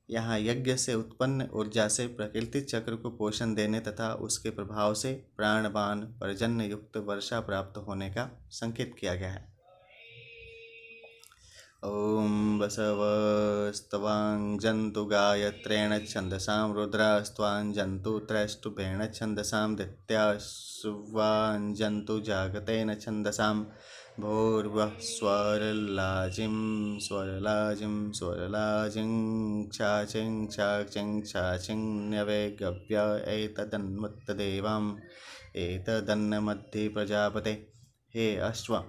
यहाँ यज्ञ से उत्पन्न ऊर्जा से प्रकृति चक्र को पोषण देने तथा उसके प्रभाव से प्राणवान पर्जन्य युक्त वर्षा प्राप्त होने का संकेत किया गया है। ओम बसवस्तवां जंतु गायत्रेण छंदसां रुद्रास्त्वां जंतु त्रैष्टुभेण छंदसां दित्यास्वां जंतु जागतेन छंदसां भूर्वः स्वरलाजिं स्वरलाजिं स्वरलाजिं क्षाचिं क्षाचिं क्षाचिं न्यवेगव्य एतदन्मत्तदेवाम् एतदन्नमद्धि प्रजापते। हे अश्व,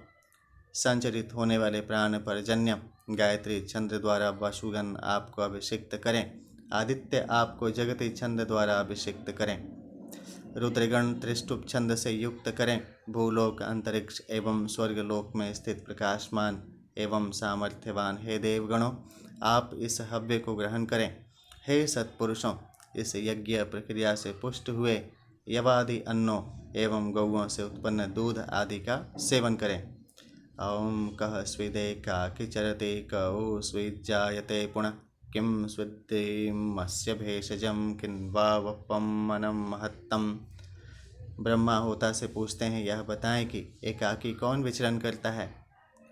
संचरित होने वाले प्राण पर्जन्य गायत्री छंद द्वारा वसुगण आपको अभिषिक्त करें, आदित्य आपको जगती छंद द्वारा अभिषिक्त करें, रुद्रगण त्रिष्टुप छंद से युक्त करें, भूलोक अंतरिक्ष एवं स्वर्गलोक में स्थित प्रकाशमान एवं सामर्थ्यवान हे देवगणों, आप इस हव्य को ग्रहण करें। हे सत्पुरुषों, इस यज्ञ प्रक्रिया से पुष्ट हुए यवादि अन्नों एवं गौओं से उत्पन्न दूध आदि का सेवन करें। ओम कः स्विदे काकी चरते कौ स्विज्जायते पुनः किं स्विद्धिमस्य भेषजं किन्वा वपम मनम महत्तम। ब्रह्मा होता से पूछते हैं, यह बताएं कि एकाकी कौन विचरण करता है?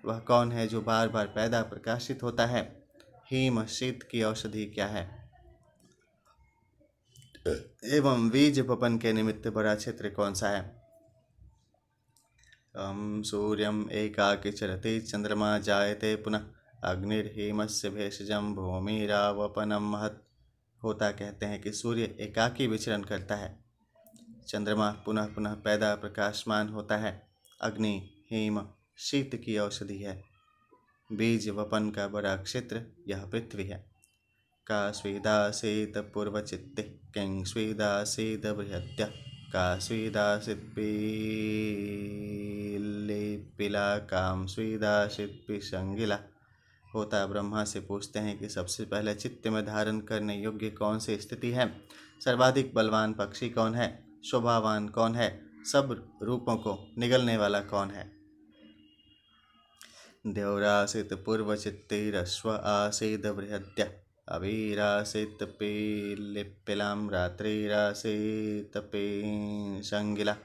वह कौन है जो बार बार पैदा प्रकाशित होता है? हिम शीत की औषधि क्या है? एवं बीज वपन के निमित्त बड़ा क्षेत्र कौन सा है? सूर्यम एकाकी चरते चंद्रमा जायते पुनः अग्निर्हिमस्य भेषजम भूमिरावपनम महत्। होता कहते हैं कि सूर्य एकाकी विचरण करता है, चंद्रमा पुनः पुनः पैदा प्रकाशमान होता है, अग्नि हिम शीत की औषधि है, बीज वपन का बड़ा क्षेत्र यह पृथ्वी है। का स्वीदासीत पूर्वचित्ते किं स्वीदासीत बृहत्य का स्वीदासीत पिला काम स्वीदासीत पिशंगिला। होता ब्रह्मा से पूछते हैं कि सबसे पहले चित्त में धारण करने योग्य कौन सी स्थिति है? सर्वाधिक बलवान पक्षी कौन है? शोभावान कौन है? सब रूपों को निगलने वाला कौन है? देवरासित पूर्व चित्तिरश्व आसीद बृहत्य अवीरासित पिलिपिलाम रात्रिरासित पिशंगिला।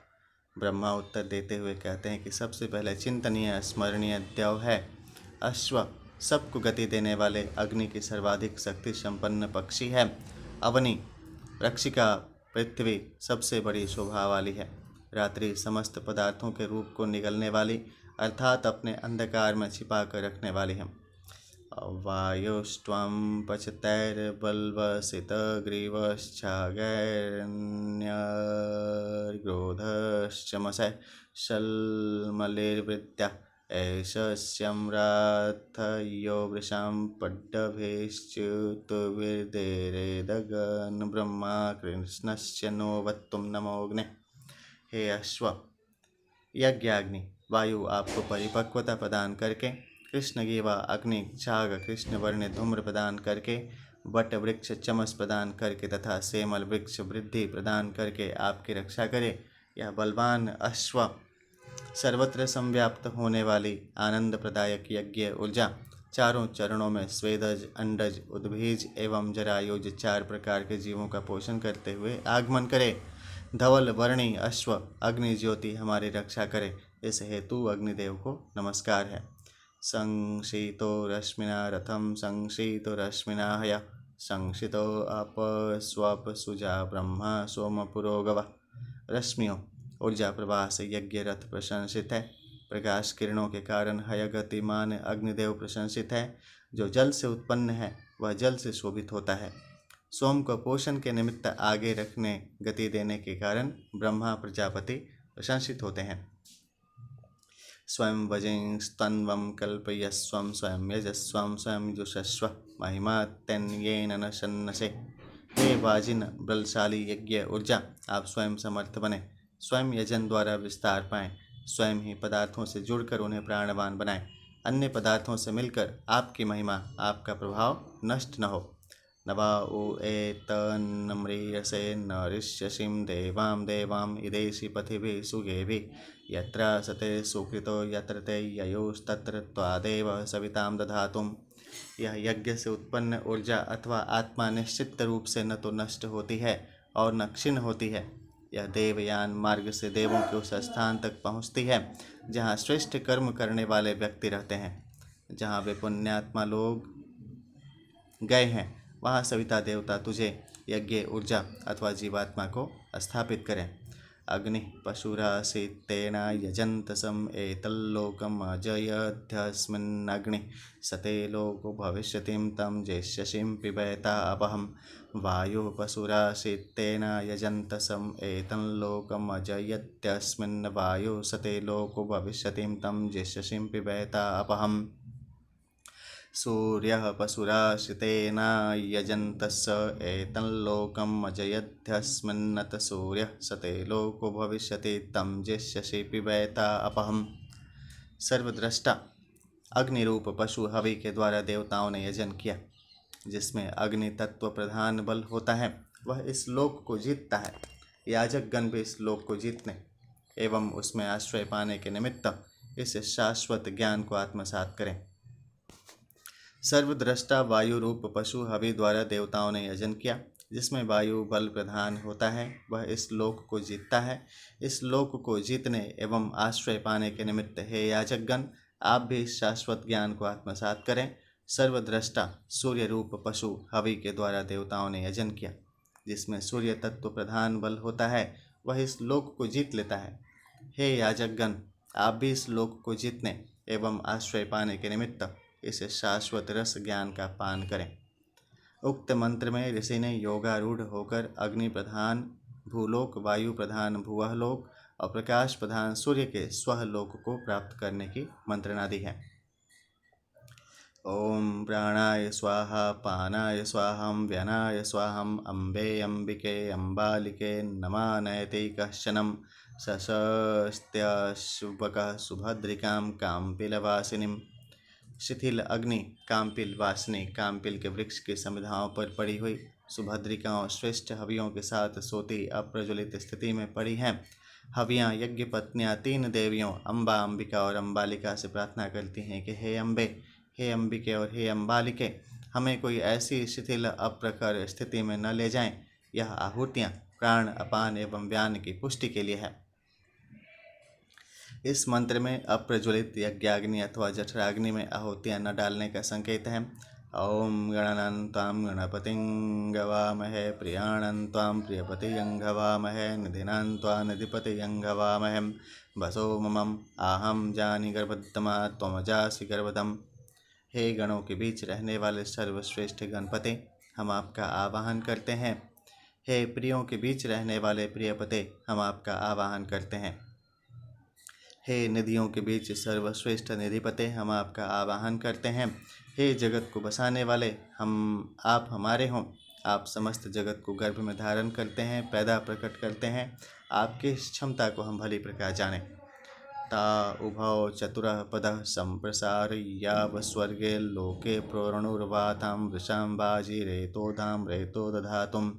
ब्रह्मा उत्तर देते हुए कहते हैं कि सबसे पहले चिंतनीय स्मरणीय देव है अश्व, सबको गति देने वाले अग्नि की सर्वाधिक शक्ति संपन्न पक्षी है, अवनी रक्षिका पृथ्वी सबसे बड़ी शोभा वाली है, रात्रि समस्त पदार्थों के रूप को निगलने वाली अर्थात अपने अंधकार में छिपा कर रखने वाली है। वायुस्त्वं पचतैर्बल्वसित ग्रीवश्चागैर्न्यर्ग्रोधश्चमसः शल्मलिर्वृत्या ऐशस्यम्राथयो वृषां पड्डभेश्च्युतविर्देरेदगन् ब्रह्मा कृष्णस्य नो वत्तुं नमोऽग्ने। हे अश्व, यज्ञाग्नि वायु आपको परिपक्वता प्रदान करके, कृष्ण गीवा अग्नि छाग कृष्ण वर्ण धूम्र प्रदान करके, वट वृक्ष चमस प्रदान करके तथा सेमल वृक्ष वृद्धि प्रदान करके आपकी रक्षा करे। यह बलवान अश्व सर्वत्र संव्याप्त होने वाली आनंद प्रदायक यज्ञ ऊर्जा चारों चरणों में स्वेदज अंडज उद्भिज एवं जरायुज 4 प्रकार के जीवों का पोषण करते हुए आगमन करे। धवल वर्णी अश्व अग्नि ज्योति हमारी रक्षा करे, इस हेतु अग्निदेव को नमस्कार है। संशीतो रश्मिना रथम संशीतो रश्मिना हय संशितो अपस्वप सुजा ब्रह्मा सोम पुरोगव। रश्मियों ऊर्जा प्रवाह से यज्ञ रथ प्रशंसित है, प्रकाश किरणों के कारण हय गतिमान अग्निदेव प्रशंसित है। जो जल से उत्पन्न है वह जल से शोभित होता है। सोम को पोषण के निमित्त आगे रखने गति देने के कारण ब्रह्मा प्रजापति प्रशंसित होते हैं। स्वयं वजिंस्तन्वं कल्पयस्वं स्वयं यजस्वं स्वयं जुषस्व महिमा तन्येन न शन्नसे। हे वाजिन बलशाली यज्ञ ऊर्जा, आप स्वयं समर्थ बने, स्वयं यजन द्वारा विस्तार पाएं, स्वयं ही पदार्थों से जुड़कर उन्हें प्राणवान बनाएं, अन्य पदार्थों से मिलकर आपकी महिमा, आपका प्रभाव नष्ट न हो। न वा उ एतन्नम्रियसे न ऋष्यसिं देवां देवां इदेशि पथिभिः सुगेभिः यत्र सते सुकृतो यत्र ते ययोस्तत्र त्वादेव सवितां दधातुम्। यह यज्ञ से उत्पन्न ऊर्जा अथवा आत्मा निश्चित रूप से न तो नष्ट होती है और न क्षीण होती है। यह देवयान मार्ग से देवों के उस स्थान तक पहुँचती है जहाँ श्रेष्ठ कर्म करने वाले व्यक्ति रहते हैं। जहाँ वे पुण्यात्मा लोग गए हैं वहाँ सविता देवता तुझे यज्ञ ऊर्जा अथवा जीवात्मा को स्थापित करें। अग्नि पशुरासीत्तेन यजन्तसम् एतल्लोकम् अजयध्यस्मिन्नग्नि सते लोको भविष्यतिं तं जेष्यसिं पिबैता अपहं। वायुः पशुरासीत्तेन यजन्तसम् एतल्लोकम् अजयत्यस्मिन् वायुः सते लोको भविष्यतिं तं जेष्यसिं पिबैता अपहम्। सूर्यः पशुराश्रितेन यजन्तस्य एतल्लोकम् अजयध्यस्मिन्नत सूर्यः सते लोको भविष्यति तं जेष्यसि पिबैता अपहम्। सर्वद्रष्टा अग्निरूप पशु हवि के द्वारा देवताओं ने यजन किया, जिसमें अग्नि तत्व प्रधान बल होता है, वह इस लोक को जीतता है। याजक गण भी इस लोक को जीतने एवं उसमें आश्रय पाने के निमित्त इस शाश्वत ज्ञान को आत्मसात करें। सर्वद्रष्टा वायु रूप पशु हवि द्वारा देवताओं ने यजन किया, जिसमें वायु बल प्रधान होता है, वह इस लोक को जीतता है। इस लोक को जीतने एवं आश्रय पाने के निमित्त हे याजकगण, आप भी इस शाश्वत ज्ञान को आत्मसात करें। सर्वद्रष्टा सूर्य रूप पशु हवि के द्वारा देवताओं ने यजन किया, जिसमें सूर्य तत्व प्रधान बल होता है, वह इस लोक को जीत लेता है। हे याजकगण, आप भी इस लोक को जीतने एवं आश्रय पाने के निमित्त इस शाश्वत रस ज्ञान का पान करें। उक्त मंत्र में ऋषि ने योगारूढ़ होकर अग्नि प्रधान भूलोक, वायु प्रधान भुवलोक और प्रकाश प्रधान सूर्य के स्वलोक को प्राप्त करने की मंत्रणा दी है। ओम प्राणाय स्वाहा, पानाय स्वाहम, व्यनाय स्वाहम, अम्बे अम्बिके अम्बालिके नमा नयति कश्चनम सशस्त्य शुभक सुभद्रिकां काम्पिलवासिनीं। शिथिल अग्नि काम्पिल वासिनी काम्पिल के वृक्ष की समिधाओं पर पड़ी हुई सुभद्रिकाओं श्रेष्ठ हवियों के साथ सोती अप्रज्वलित स्थिति में पड़ी हैं। हवियाँ यज्ञ पत्नियाँ तीन देवियों अम्बा, अंबिका और अम्बालिका से प्रार्थना करती हैं कि हे अम्बे, हे अंबिके और हे अम्बालिके, हमें कोई ऐसी शिथिल अप्रखर स्थिति में न ले जाएं। यह आहुतियाँ प्राण, अपान एवं व्यान की पुष्टि के लिए है। इस मंत्र में अप्रज्वलित यज्ञाग्नि अथवा जठराग्नि में आहुतियाँ न डालने का संकेत है। ओम गणानान्त्वां गणपतिं गवामहे, प्रियाणान्त्वां प्रियपतिं गवामहे, निधिनान्त्वा निधिपतिं गवामहे, वसो ममं आहं जानि गर्भतमा त्वमजासि गर्भतम्। हे गणों के बीच रहने वाले सर्वश्रेष्ठ गणपते, हम आपका आवाहन करते हैं। हे प्रियों के बीच रहने वाले प्रियपते, हम आपका आवाहन करते हैं। हे निधियों के बीच सर्वश्रेष्ठ निधिपते, हम आपका आवाहन करते हैं। हे जगत को बसाने वाले, आप हमारे हों। आप समस्त जगत को गर्भ में धारण करते हैं, पैदा प्रकट करते हैं। आपकी इस क्षमता को हम भली प्रकार जानें। ता उभौ चतुरः पदः संप्रसार्याव स्वर्गे लोके प्रोरणुर्वातां वृषां बाजी रेतोधाम रेतो दधातुम्।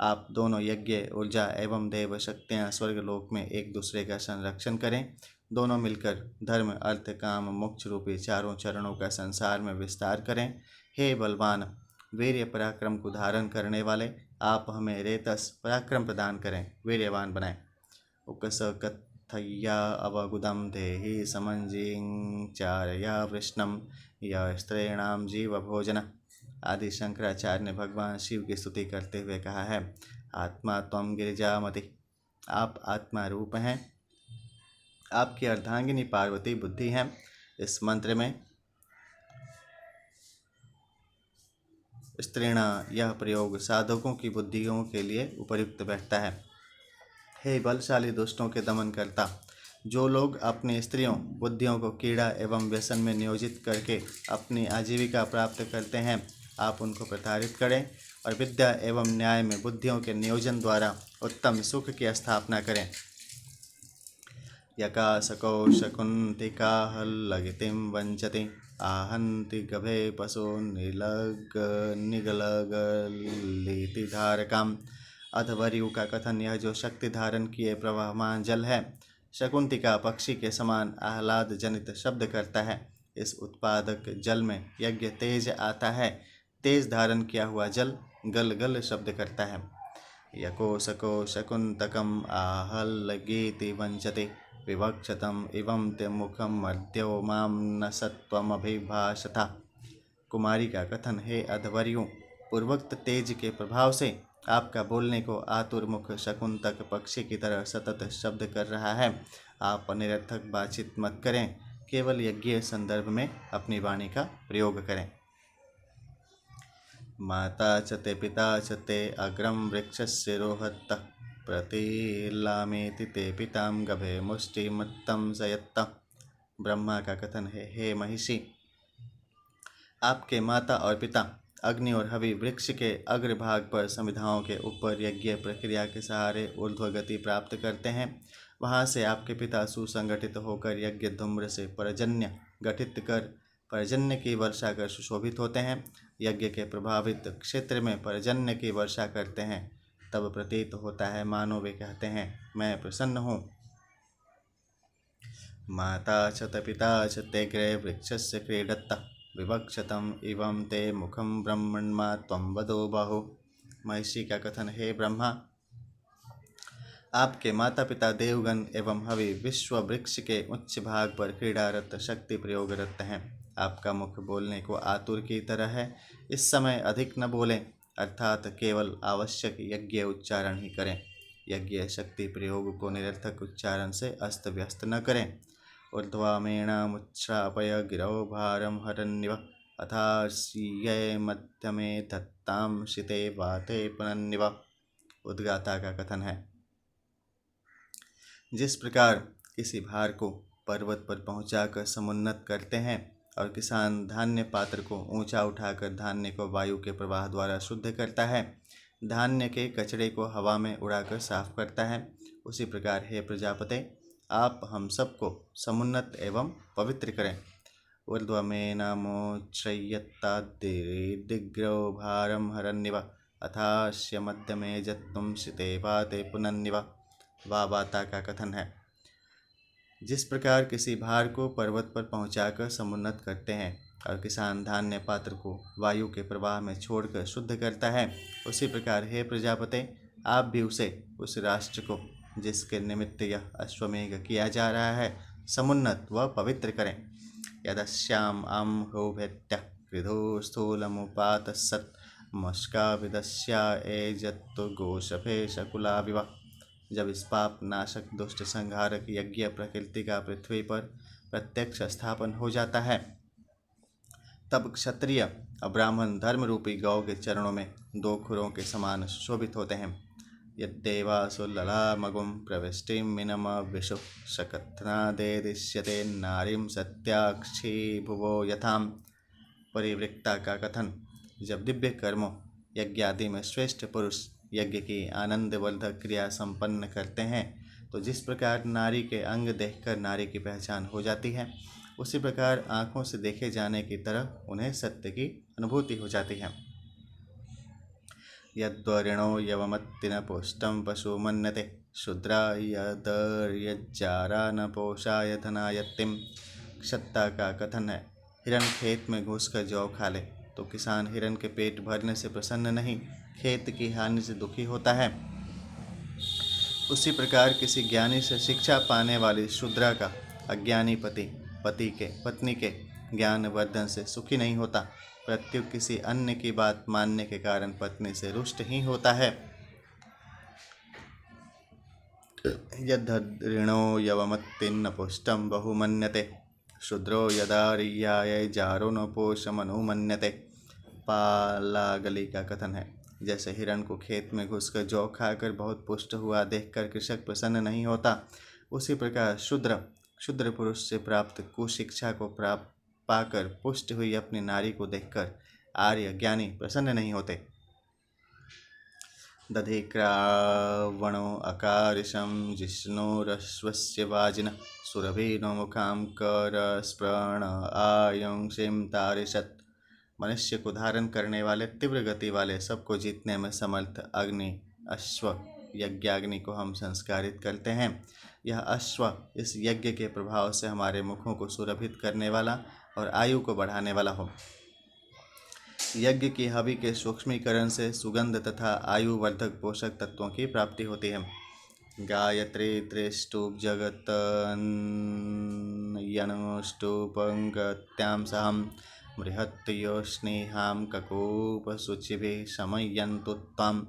आप दोनों यज्ञ ऊर्जा एवं देव शक्तियाँ स्वर्गलोक में एक दूसरे का संरक्षण करें। दोनों मिलकर धर्म, अर्थ, काम, मोक्ष रूपी चारों चरणों का संसार में विस्तार करें। हे बलवान, वीर्य पराक्रम को धारण करने वाले, आप हमें रेतस पराक्रम प्रदान करें, वीर्यवान बनाएं। उकस कथय्या अवगुदम देहि समंजिं चारया वृष्णम या स्त्रीणाम जीव भोजन। आदि शंकराचार्य ने भगवान शिव की स्तुति करते हुए कहा है, आत्मा त्वं गिरिजामति, आप आत्मा रूप हैं। आपकी अर्धांगिनी पार्वती बुद्धि है। इस मंत्र में स्त्रीणा यह प्रयोग साधकों की बुद्धियों के लिए उपयुक्त बैठता है। हे बलशाली दुष्टों के दमन करता, जो लोग अपनी स्त्रियों बुद्धियों को कीड़ा एवं व्यसन में नियोजित करके अपनी आजीविका प्राप्त करते हैं, आप उनको प्रताड़ित करें और विद्या एवं न्याय में बुद्धियों के नियोजन द्वारा उत्तम सुख की स्थापना करें। यकासको शकुन्तिकाहल्लगितिं वञ्चति आहन्ति गभे पशो निगलगलीति धारकाम। अधवर्यु का कथन, यह जो शक्ति धारण किए प्रवाहमान जल है, शकुंतिका पक्षी के समान आह्लाद जनित शब्द करता है। इस उत्पादक जल में यज्ञ तेज आता है। तेज धारण किया हुआ जल गल गल शब्द करता है। यकोसको शकुन्तकम आहल्लगीति वंचति विवक्षतम इवं ते मुखम मर्द्यो माम न सत्वमभिभाषता। कुमारी का कथन, हे अधवर्यु, पूर्वोक्त तेज के प्रभाव से आपका बोलने को आतुर मुख शकुंतक पक्षी की तरह सतत शब्द कर रहा है। आप निरर्थक बातचीत मत करें, केवल यज्ञ संदर्भ में अपनी वाणी का प्रयोग करें। माता च ते पिता च ते अग्रम वृक्षस्य रोहत्तः प्रतिलामेति ते पिताम गभे मुष्टिमत्तम सयत्ता। ब्रह्मा का कथन है, हे महिषी, आपके माता और पिता अग्नि और हवि वृक्ष के अग्रभाग पर संविधाओं के ऊपर यज्ञ प्रक्रिया के सहारे ऊर्ध्व गति प्राप्त करते हैं। वहाँ से आपके पिता सुसंगठित होकर यज्ञ धूम्र से पर्जन्य गठित कर पर्जन्य की वर्षा कर सुशोभित होते हैं। यज्ञ के प्रभावित क्षेत्र में पर्जन्य की वर्षा करते हैं। तब प्रतीत होता है मानो वे कहते हैं, मैं प्रसन्न हूँ। माता च पिता च ते ग्रे वृक्षस्य क्रीडत्तः विवक्षतम इवं ते मुखम ब्रह्मण्मा त्वं वदो बाहु। महिषी का कथन, हे ब्रह्मा, आपके माता पिता देवगण एवं हवि विश्व वृक्ष के उच्च भाग पर क्रीड़ारत शक्ति प्रयोगरत हैं। आपका मुख बोलने को आतुर की तरह है। इस समय अधिक न बोलें, अर्थात केवल आवश्यक यज्ञ उच्चारण ही करें। यज्ञ शक्ति प्रयोग को निरर्थक उच्चारण से अस्त व्यस्त न करें। ऊर्ध्वमेणामुच्छ्रापय गिरौ भारम हरन्निव अथार्ष्य मध्यमे धत्तां शिते वाते पुनन्निव। उद्गाता का कथन है, जिस प्रकार किसी भार को पर्वत पर पहुंचाकर समुन्नत करते हैं और किसान धान्य पात्र को ऊंचा उठाकर धान्य को वायु के प्रवाह द्वारा शुद्ध करता है, धान्य के कचड़े को हवा में उड़ाकर साफ करता है, उसी प्रकार हे प्रजापते, आप हम सबको समुन्नत एवं पवित्र करें। ऊर्ध्वमेनामोच्छ्रयत्ताद्दिग्रौ भारम हरन्निव अथास्य मध्यमे जत्तुं शिते वाते पुनन्निव। वाता का कथन है, जिस प्रकार किसी भार को पर्वत पर पहुंचाकर समुन्नत करते हैं और किसान धान्य पात्र को वायु के प्रवाह में छोड़कर शुद्ध करता है, उसी प्रकार हे प्रजापते, आप भी उस राष्ट्र को जिसके निमित्त यह अश्वमेघ किया जा रहा है समुन्नत व पवित्र करें। यदस्याम अम होभेत्य कृधो स्थूलमुपातसत् मस्का विदस्या एजत्तु गोशफे शकुला विवा। जब इस पाप नाशक दुष्ट संहारक यज्ञ प्रकृति का पृथ्वी पर प्रत्यक्ष स्थापन हो जाता है, तब क्षत्रिय और ब्राह्मण धर्म रूपी गौ के चरणों में दो खुरों के समान शोभित होते हैं। यद्देवासु ललामगुं प्रविष्टिं मिनम विशु शकथनादेदिश्यते नारीं सत्याक्षी भुवो यथाम। परिवृक्ता का कथन, जब दिव्य कर्मों यज्ञ आदि में श्रेष्ठ पुरुष यज्ञ की आनंदवर्धक क्रिया संपन्न करते हैं, तो जिस प्रकार नारी के अंग देखकर नारी की पहचान हो जाती है, उसी प्रकार आँखों से देखे जाने की तरह उन्हें सत्य की अनुभूति हो जाती है। यद्वरिणो यवमत्ति न पुष्टं पशु मन्यते शूद्रा यदर्यज्जारा न पोषाय धनायत्तिम। क्षत्ता का कथन है, हिरण खेत में घुसकर जौ खा ले तो किसान हिरण के पेट भरने से प्रसन्न नहीं, खेत की हानि से दुखी होता है। उसी प्रकार किसी ज्ञानी से शिक्षा पाने वाली शूद्रा का अज्ञानी पत्नी के ज्ञान वर्धन से सुखी नहीं होता, प्रत्युत किसी अन्य की बात मानने के कारण पत्नी से रुष्ट ही होता है। यद्धऋणो यवमत्तिन्न पुष्टं बहुमन्यते शूद्रो यदार्याय जारो न पोषमनुमन्यते। पालागली का कथन है, जैसे हिरण को खेत में घुसकर जौ खाकर बहुत पुष्ट हुआ देखकर कृषक प्रसन्न नहीं होता, उसी प्रकार शूद्र पुरुष से प्राप्त कुशिक्षा को पाकर पुष्ट हुई अपनी नारी को देखकर आर्य ज्ञानी प्रसन्न नहीं होते। दधिक्रावणो अकारिशं जिष्णुरश्वस्य वाजिनः सुरभिनो मुखां करस्प्रण आयुंसिं तारिषत्। मनुष्य को धारण करने वाले, तीव्र गति वाले, सबको जीतने में समर्थ अग्नि अश्व यज्ञाग्नि को हम संस्कारित करते हैं। यह अश्व इस यज्ञ के प्रभाव से हमारे मुखों को सुरभित करने वाला और आयु को बढ़ाने वाला हो। यज्ञ की हवि के सूक्ष्मीकरण से सुगंध तथा आयु वर्धक पोषक तत्वों की प्राप्ति होती है। गायत्री त्रिष्टुप जगतनुष्टुपंगत्यां सहम बृहत्योष्णीहां ककूप शुचिभिः शमयन्तु त्वाम्।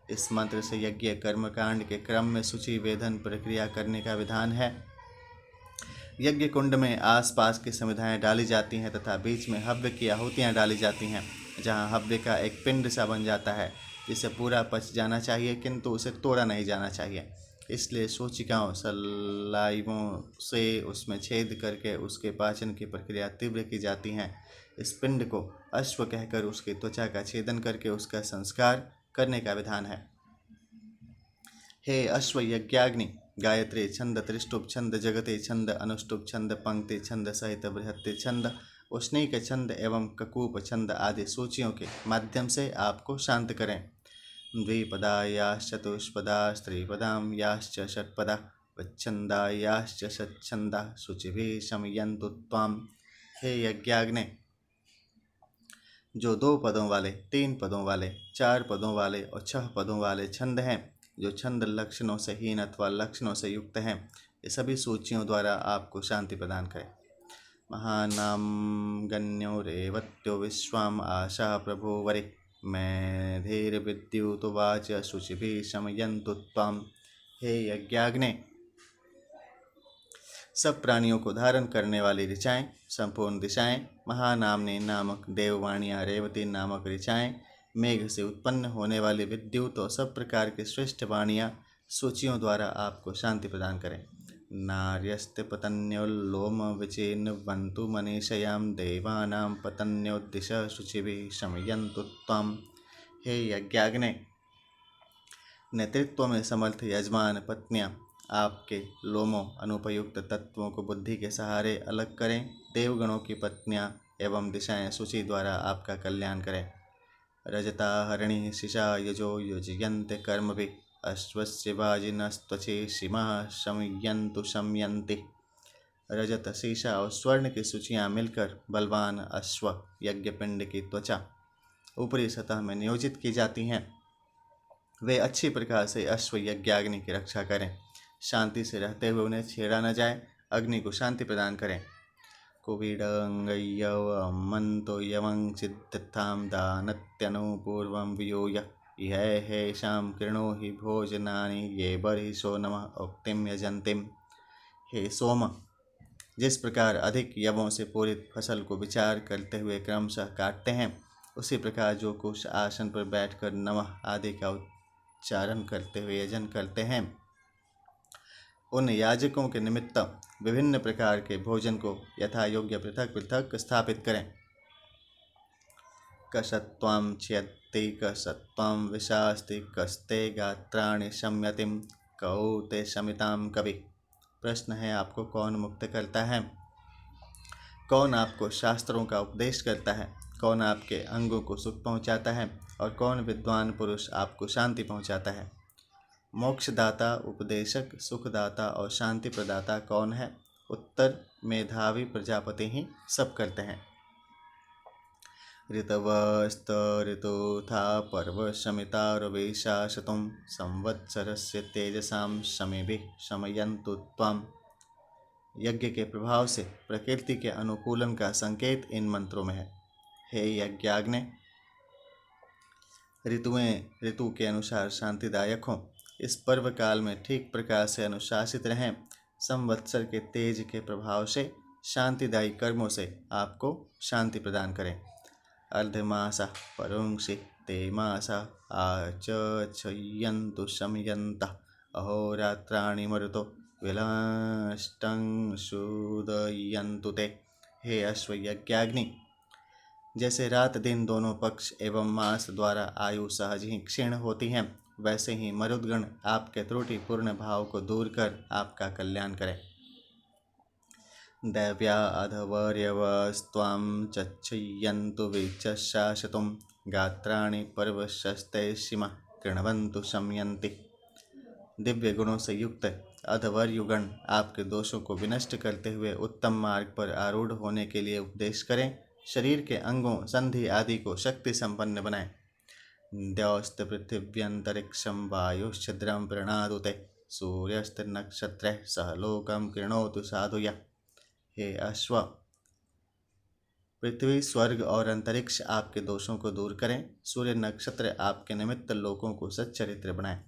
इस मंत्र से यज्ञ कर्मकांड के क्रम में सूचि वेधन प्रक्रिया करने का विधान है। यज्ञ कुंड में आसपास की समिधाएं डाली जाती हैं तथा बीच में हव्य की आहुतियां डाली जाती हैं, जहां हव्य का एक पिंड सा बन जाता है जिसे पूरा पच जाना चाहिए, किंतु उसे तोड़ा नहीं जाना चाहिए। इसलिए सूचिकाओं सलाइवों से उसमें छेद करके उसके पाचन की प्रक्रिया तीव्र की जाती हैं। इस पिंड को अश्व कहकर उसकी त्वचा का छेदन करके उसका संस्कार करने का विधान है। हे अश्व यज्ञाग्नि, गायत्री छंद, त्रिष्टुप छंद, जगते छंद, अनुष्टुप छंद, पंक्ति छंद सहित बृहत्ति छंद, उष्णीक छंद एवं ककूप छंद आदि सूचियों के माध्यम से आपको शांत करें। द्विपदा याश्च चतुष्पदा स्त्रीपदां याश्च षट्पदा वच्छंदा याश्च षच्छंदा शुचिभिः शमयन्तु त्वाम्। हे यज्ञाग्नि, जो 2 पदों वाले, 3 पदों वाले, 4 पदों वाले और 6 पदों वाले छंद हैं, जो छंद लक्षणों से हीन अथवा लक्षणों से युक्त हैं, ये सभी सूचियों द्वारा आपको शांति प्रदान करें। महानाम गण्यो रेवत्यो विश्वाम आशा प्रभो वरे मेधिर्विद्युतवाच शुचिभिः शमयन्तु त्वाम्। हे यज्ञाग्नि, सब प्राणियों को धारण करने वाली ऋचाएं, संपूर्ण दिशाएं, महानामनी नामक देववाणियाँ, रेवती नामक ऋचाएं, मेघ से उत्पन्न होने वाली विद्युत और सब प्रकार की श्रेष्ठ वाणियाँ सूचियों द्वारा आपको शांति प्रदान करें। नार्यस्ते पतन्योल्लोम विचिन्वन्तु मनीषयां देवानां पतन्योद्दिश शुचिभिः शमयन्तु त्वाम्। हे यज्ञाग्नि, नेतृत्व में समर्थ यजमान पत्नियां आपके लोमों अनुपयुक्त तत्वों को बुद्धि के सहारे अलग करें। देवगणों की पत्नियां एवं दिशाएं सूची द्वारा आपका कल्याण करें। रजता हरिणी शिशा यजो योजयन्ते कर्मभिः अश्वस्य वाजिनस्त्वचि सीमा शमयन्तु शमयन्ति। रजत, शीशा और स्वर्ण की सूचियां मिलकर बलवान अश्व यज्ञपिंड की त्वचा ऊपरी सतह में नियोजित की जाती हैं। वे अच्छी प्रकार से अश्व यज्ञाग्नि की रक्षा करें। शांति से रहते हुए उन्हें छेड़ा न जाए। अग्नि को शांति प्रदान करें। कुबीडंगयवमन्तो यवं चित्तां दानत्यनुपूर्वं वियोय इह हेषां कृणो हि भोजनानि ये बर्हिषो नमः उक्तिं यजन्तिम्। हे सोम, जिस प्रकार अधिक यवों से पूरित फसल को विचार करते हुए क्रमशः काटते हैं, उसी प्रकार जो कुछ आसन पर बैठकर नमः आदि का उच्चारण करते हुए यजन करते हैं, उन याजकों के निमित्त विभिन्न प्रकार के भोजन को यथा योग्य पृथक पृथक स्थापित करें। कसत्वां छियत्ति कसत्वां विशास्ति कस्ते गात्राणि शम्यतिं कौ ते शमितां कवि। प्रश्न है, आपको कौन मुक्त करता है? कौन आपको शास्त्रों का उपदेश करता है? कौन आपके अंगों को सुख पहुँचाता है? और कौन विद्वान पुरुष आपको शांति पहुँचाता है? मोक्षदाता, उपदेशक, सुखदाता और शांति प्रदाता कौन है? उत्तर, मेधावी प्रजापति ही सब करते हैं। ऋतवस्त ऋतुथा पर्व शमितारवेशा शतुं संवत्सरस्य तेजसां शमिभिः शमयन्तु त्वाम्। यज्ञ के प्रभाव से प्रकृति के अनुकूलन का संकेत इन मंत्रों में है। हे यज्ञाग्नि, ऋतुएं ऋतु के अनुसार शांतिदायक हों। इस पर्व काल में ठीक प्रकार से अनुशासित रहें। संवत्सर के तेज के प्रभाव से शांतिदायी कर्मों से आपको शांति प्रदान करें। अर्धमासा परुंसि ते मासा आचक्षयन्तु शमयन्तः अहोरात्राणि मरुतो विलष्टं शूदयन्तु ते। हे अश्व यज्ञाग्नि, जैसे रात दिन दोनों पक्ष एवं मास द्वारा आयु सहज ही क्षीण होती हैं, वैसे ही मरुद्गण आपके त्रुटिपूर्ण भाव को दूर कर आपका कल्याण करें। दैव्या अधवर्यवस्त्वां चक्षयन्तु विचशाशतुं गात्राणि पर्वशस्ते सीमा कृण्वन्तु शमयन्ति। दिव्य गुणों से युक्त अधवर्युगण आपके दोषों को विनष्ट करते हुए उत्तम मार्ग पर आरूढ़ होने के लिए उपदेश करें। शरीर के अंगों संधि आदि को शक्ति संपन्न बनाएं। द्यौस्त पृथिव्यंतरिक्षं वायुश्छिद्रं प्रणादुते सूर्यस्त नक्षत्र सह लोकम कृणोतु साधुया। हे अश्व, पृथ्वी स्वर्ग और अंतरिक्ष आपके दोषों को दूर करें। सूर्य नक्षत्र आपके निमित्त लोकों को सच्चरित्र बनाएं।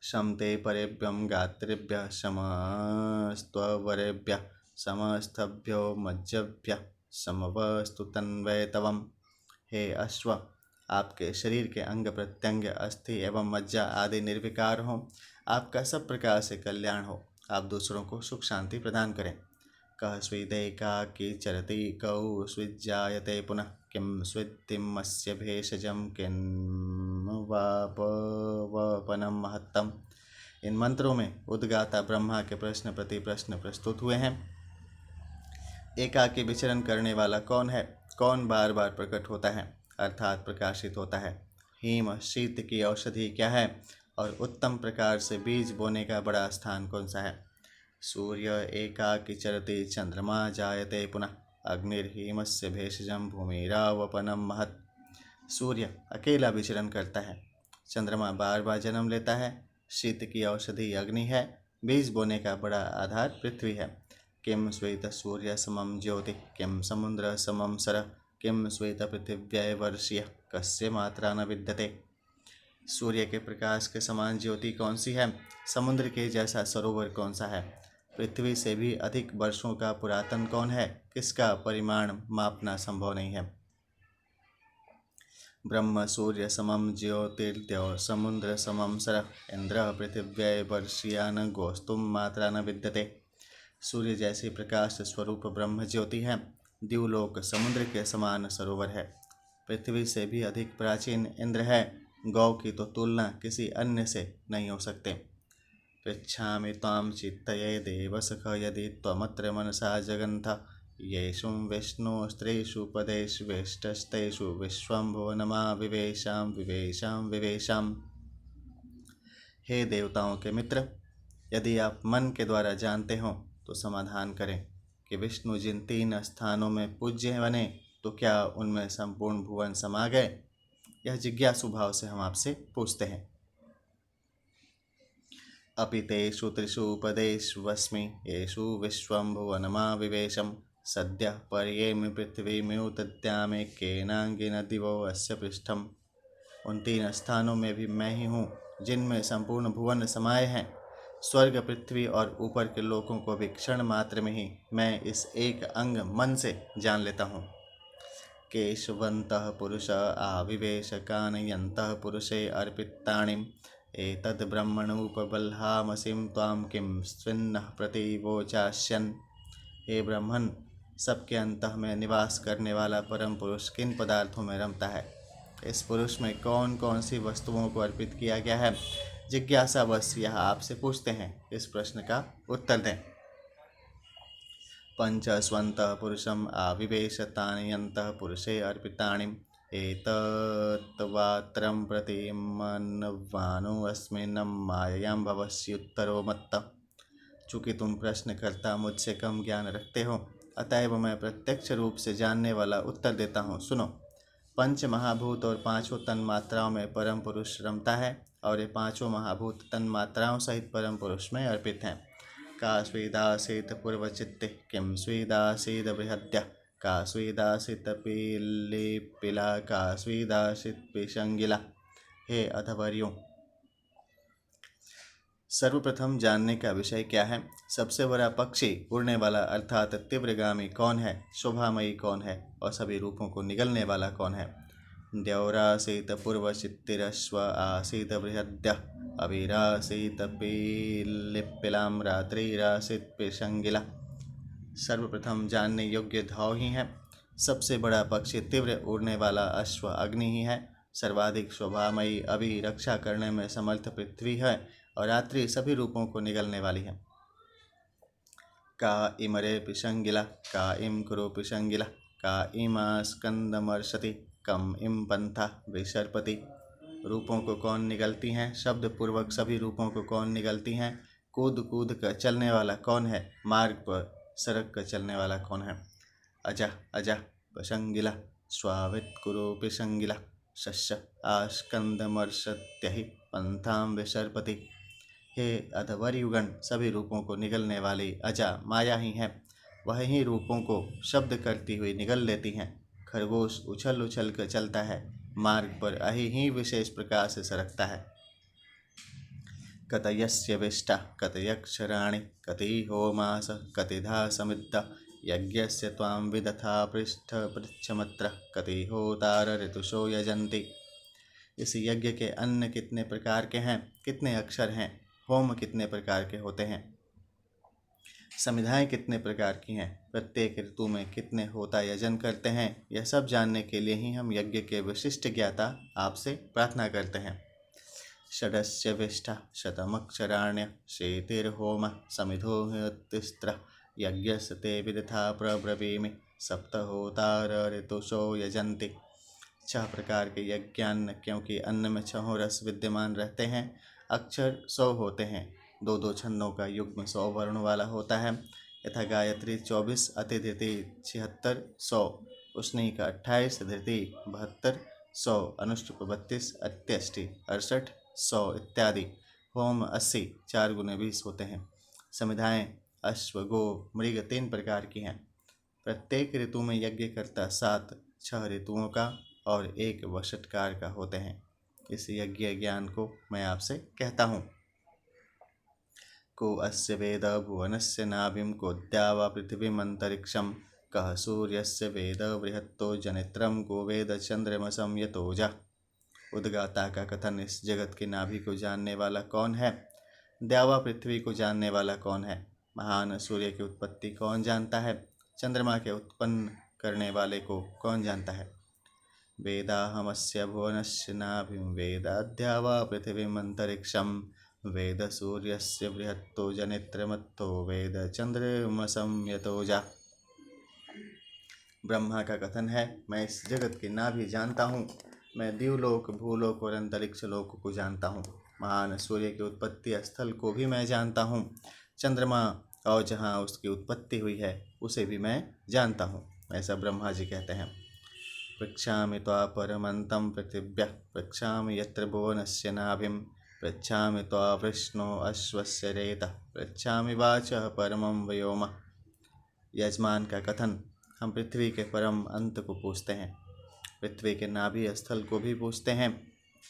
शमते परेभ्यं गात्रेभ्यः समस्त्ववरेभ्यः समस्तभ्यो मज्जभ्यः समवस्तु तन्वैतवम्। हे अश्व, आपके शरीर के अंग प्रत्यंग अस्थि एवं मज्जा आदि निर्विकार हों। आपका सब प्रकार से कल्याण हो। आप दूसरों को सुख शांति प्रदान करें। कः स्विदेकाकी चरति कौ स्विज्जायते पुनः किं स्विद्धिमस्य भेषजं किं वापवपनं महत्तम। इन मंत्रों में उद्गाता ब्रह्मा के प्रश्न प्रति प्रश्न प्रस्तुत हुए हैं। एकाकी विचरण करने वाला कौन है? कौन बार बार प्रकट होता है अर्थात प्रकाशित होता है? हिम शीत की औषधि क्या है? और उत्तम प्रकार से बीज बोने का बड़ा स्थान कौन सा है? सूर्य एकाकी चरति चंद्रमा जायते पुनः अग्निर्हिमस्य भेषजं भूमिरावपनम महत्। सूर्य अकेला विचरण करता है, चंद्रमा बार बार जन्म लेता है, शीत की औषधि अग्नि है, बीज बोने का बड़ा आधार पृथ्वी है। किम श्वेत सूर्य समम ज्योति किम समुद्र समम सर किम श्वेत पृथिव्यै वर्ष्य कस्य मात्रा न विद्यते। सूर्य के प्रकाश के समान ज्योति कौन सी है? समुद्र के जैसा सरोवर कौन सा है? पृथ्वी से भी अधिक वर्षों का पुरातन कौन है? किसका परिमाण मापना संभव नहीं है। ब्रह्म सूर्य समम ज्योतिर्द्यौ समुद्र समम सर इंद्र पृथिव्यै वर्ष्या न गोस्तुम मात्रा न विद्यते। सूर्य जैसे प्रकाश स्वरूप ब्रह्म ज्योति है। द्युलोक समुद्र के समान सरोवर है। पृथ्वी से भी अधिक प्राचीन इंद्र है। गौ की तो तुलना किसी अन्य से नहीं हो सकते। पृच्छामि त्वां चित्तये देवसख यदि त्वमत्र मनसा जगन्थ येषु विष्णु स्त्रीषु पदेष्वेष्टस्तेषु विश्वम्भुवनमा विवेशां विवेशां विवेशां। हे देवताओं के मित्र, यदि आप मन के द्वारा जानते हो तो समाधान करें कि विष्णु जिन 3 स्थानों में पूज्य बने तो क्या उनमें संपूर्ण भुवन समा गए? यह जिज्ञासु भाव से हम आपसे पूछते हैं। अपि तेषु त्रिषु पदेष्वस्मि येषु विश्वम्भुवनमा विवेशं सद्यः पर्येमि पृथ्वीमुत्तद्यामेकेनांगिन दिवो अस्य पृष्ठम्। उन 3 स्थानों में भी मैं ही हूँ जिनमें संपूर्ण भुवन समाये हैं। स्वर्ग पृथ्वी और ऊपर के लोकों को भी क्षण मात्र में ही मैं इस एक अंग मन से जान लेता हूँ। केशवन्तः पुरुष आविवेश कानयन्तः पुरुषे अर्पिताणिम् एतद् ब्रह्मणोपबल्हामसिं त्वां किं स्विन्नः प्रतिवोचास्यन्। हे ब्रह्मन, सबके अंतः में निवास करने वाला परम पुरुष किन पदार्थों में रमता है? इस पुरुष में कौन कौन सी वस्तुओं को अर्पित किया गया है? जिज्ञासावश यह आपसे पूछते हैं। इस प्रश्न का उत्तर दें। पंचस्वन्तः पुरुषम् आविवेश तानयन्तः पुरुषे अर्पिताणिम् एतत्वात्रं प्रतिमन्वानो अस्मिन्नं मायायां भवस्युत्तरो मत्तः। चूँकि तुम प्रश्नकर्ता मुझसे कम ज्ञान रखते हो, अतएव मैं प्रत्यक्ष रूप से जानने वाला उत्तर देता हूँ। सुनो, 5 महाभूत और 5 तन्मात्राओं में परम पुरुष रमता है और ये 5 महाभूत तन्मात्राओं सहित परम पुरुष में अर्पित हैं। का स्वेदासीत पूर्वचित्ते किं स्वेदासीद बृहद्यः का स्वेदासीत पीलिपिला का स्वेदासीत पिशंगिला। हे अधवर्यों, सर्वप्रथम जानने का विषय क्या है? सबसे बड़ा पक्षी उड़ने वाला अर्थात तीव्रगामी कौन है? शोभामयी कौन है? और सभी रूपों को निगलने वाला कौन है? द्यौरासीत पूर्वचित्तिरश्व आसीत बृहद्यः अभिरासीत पीलिपिलां रात्रिरासीत पिशंगिला। सर्वप्रथम जानने योग्य धाव ही है। सबसे बड़ा पक्षी तीव्र उड़ने वाला अश्व अग्नि ही है सर्वाधिक शोभामयी अभी रक्षा करने में समर्थ पृथ्वी है और रात्रि सभी रूपों को निगलने वाली है। का इमरे पिशंगिला का इम कुरु पिशंगिला का इमा स्कंदमर्शति कम इम पंथा विसर्पति। रूपों को कौन निगलती हैं? शब्द पूर्वक सभी रूपों को कौन निगलती हैं? कूद कूद कर चलने वाला कौन है? मार्ग पर सरक कर चलने वाला कौन है? अजा अजा पिशंगिला स्वावित कुरु पिशंगिला शस्य आस्कंदमर्शत्यहि पंथाम विसर्पति। हे अधवरयुगण, सभी रूपों को निगलने वाली अजा माया ही है। वह ही रूपों को शब्द करती हुई निगल लेती हैं। खरगोश उछल उछल कर चलता है, मार्ग पर अहि ही विशेष प्रकार से सरकता है। कतयस्य विष्टा कतयक्षराणि कति होमास कतिधा समिद्ध यज्ञस्य त्वां विदथा पृष्ठ पृच्छमत्र कति होतार ऋतुषो यजन्ति। इस यज्ञ के अन्न कितने प्रकार के हैं? कितने अक्षर हैं? होम कितने प्रकार के होते हैं? समिधाएं कितने प्रकार की हैं? प्रत्येक ऋतु में कितने होता यजन करते हैं? यह सब जानने के लिए ही हम यज्ञ के विशिष्ट ज्ञाता आपसे प्रार्थना करते हैं। षडस्य विष्ठा शतमक्षराण्य शेतिर्होम समिधोतिस्त्र यज्ञस्य ते विदथा प्रब्रवीमि सप्तहोतार ऋतुषो यजन्ति। 6 प्रकार के यज्ञान्न, क्योंकि अन्न में 6 रस विद्यमान रहते हैं। अक्षर 100 होते हैं। 2-2 छंदों का युग्म 100 वर्ण वाला होता है। यथा गायत्री 24, अतिधृति 76, 100, उष्णी का 28, धृति 72, 100, अनुष्टुप 32, अत्यष्टि 68, 100 इत्यादि। होम 80, 4 गुने 20 होते हैं। समिधाएं अश्व गो मृग 3 प्रकार की हैं। प्रत्येक ऋतु में यज्ञ करता 7, 6 ऋतुओं का और 1 वषटकार का होते हैं। इस यज्ञ ज्ञान को मैं आपसे कहता हूँ। को अस्य वेद भुवनस्य नाभिं को द्यावा पृथिवीम् अंतरिक्षं कः सूर्यस्य वेद बृहत्तो जनित्रं को वेद चंद्रमसं यतोजा। उद्गाता का कथन। इस जगत की नाभि को जानने वाला कौन है? द्यावा पृथ्वी को जानने वाला कौन है? महान सूर्य की उत्पत्ति कौन जानता है? चंद्रमा के उत्पन्न करने वाले को कौन जानता है? वेदाहमस्य भुवनस्य नाभिं वेदाद्यावा पृथिवीम् अंतरिक्षं वेद सूर्यस्य बृहत्तो जनित्रमत्तो वेद चंद्रमसं यतोजा। ब्रह्मा का कथन है, मैं इस जगत की नाभि जानता हूँ। मैं दिवलोक, भूलोक और अंतरिक्ष लोक को जानता हूँ। महान सूर्य की उत्पत्ति स्थल को भी मैं जानता हूँ। चंद्रमा और जहाँ उसकी उत्पत्ति हुई है उसे भी मैं जानता हूँ। ऐसा ब्रह्मा जी कहते हैं। पृच्छामि त्वा परमन्तं पृथिव्यः पृच्छामि यत्र भुवनस्य नाभिं पृच्छामि त्वा वृष्णो अश्वस्य रेतः पृच्छामि वाचः परमं व्योम। यजमान का कथन। हम पृथ्वी के परम अंत को पूछते हैं, पृथ्वी के नाभि स्थल को भी पूछते हैं।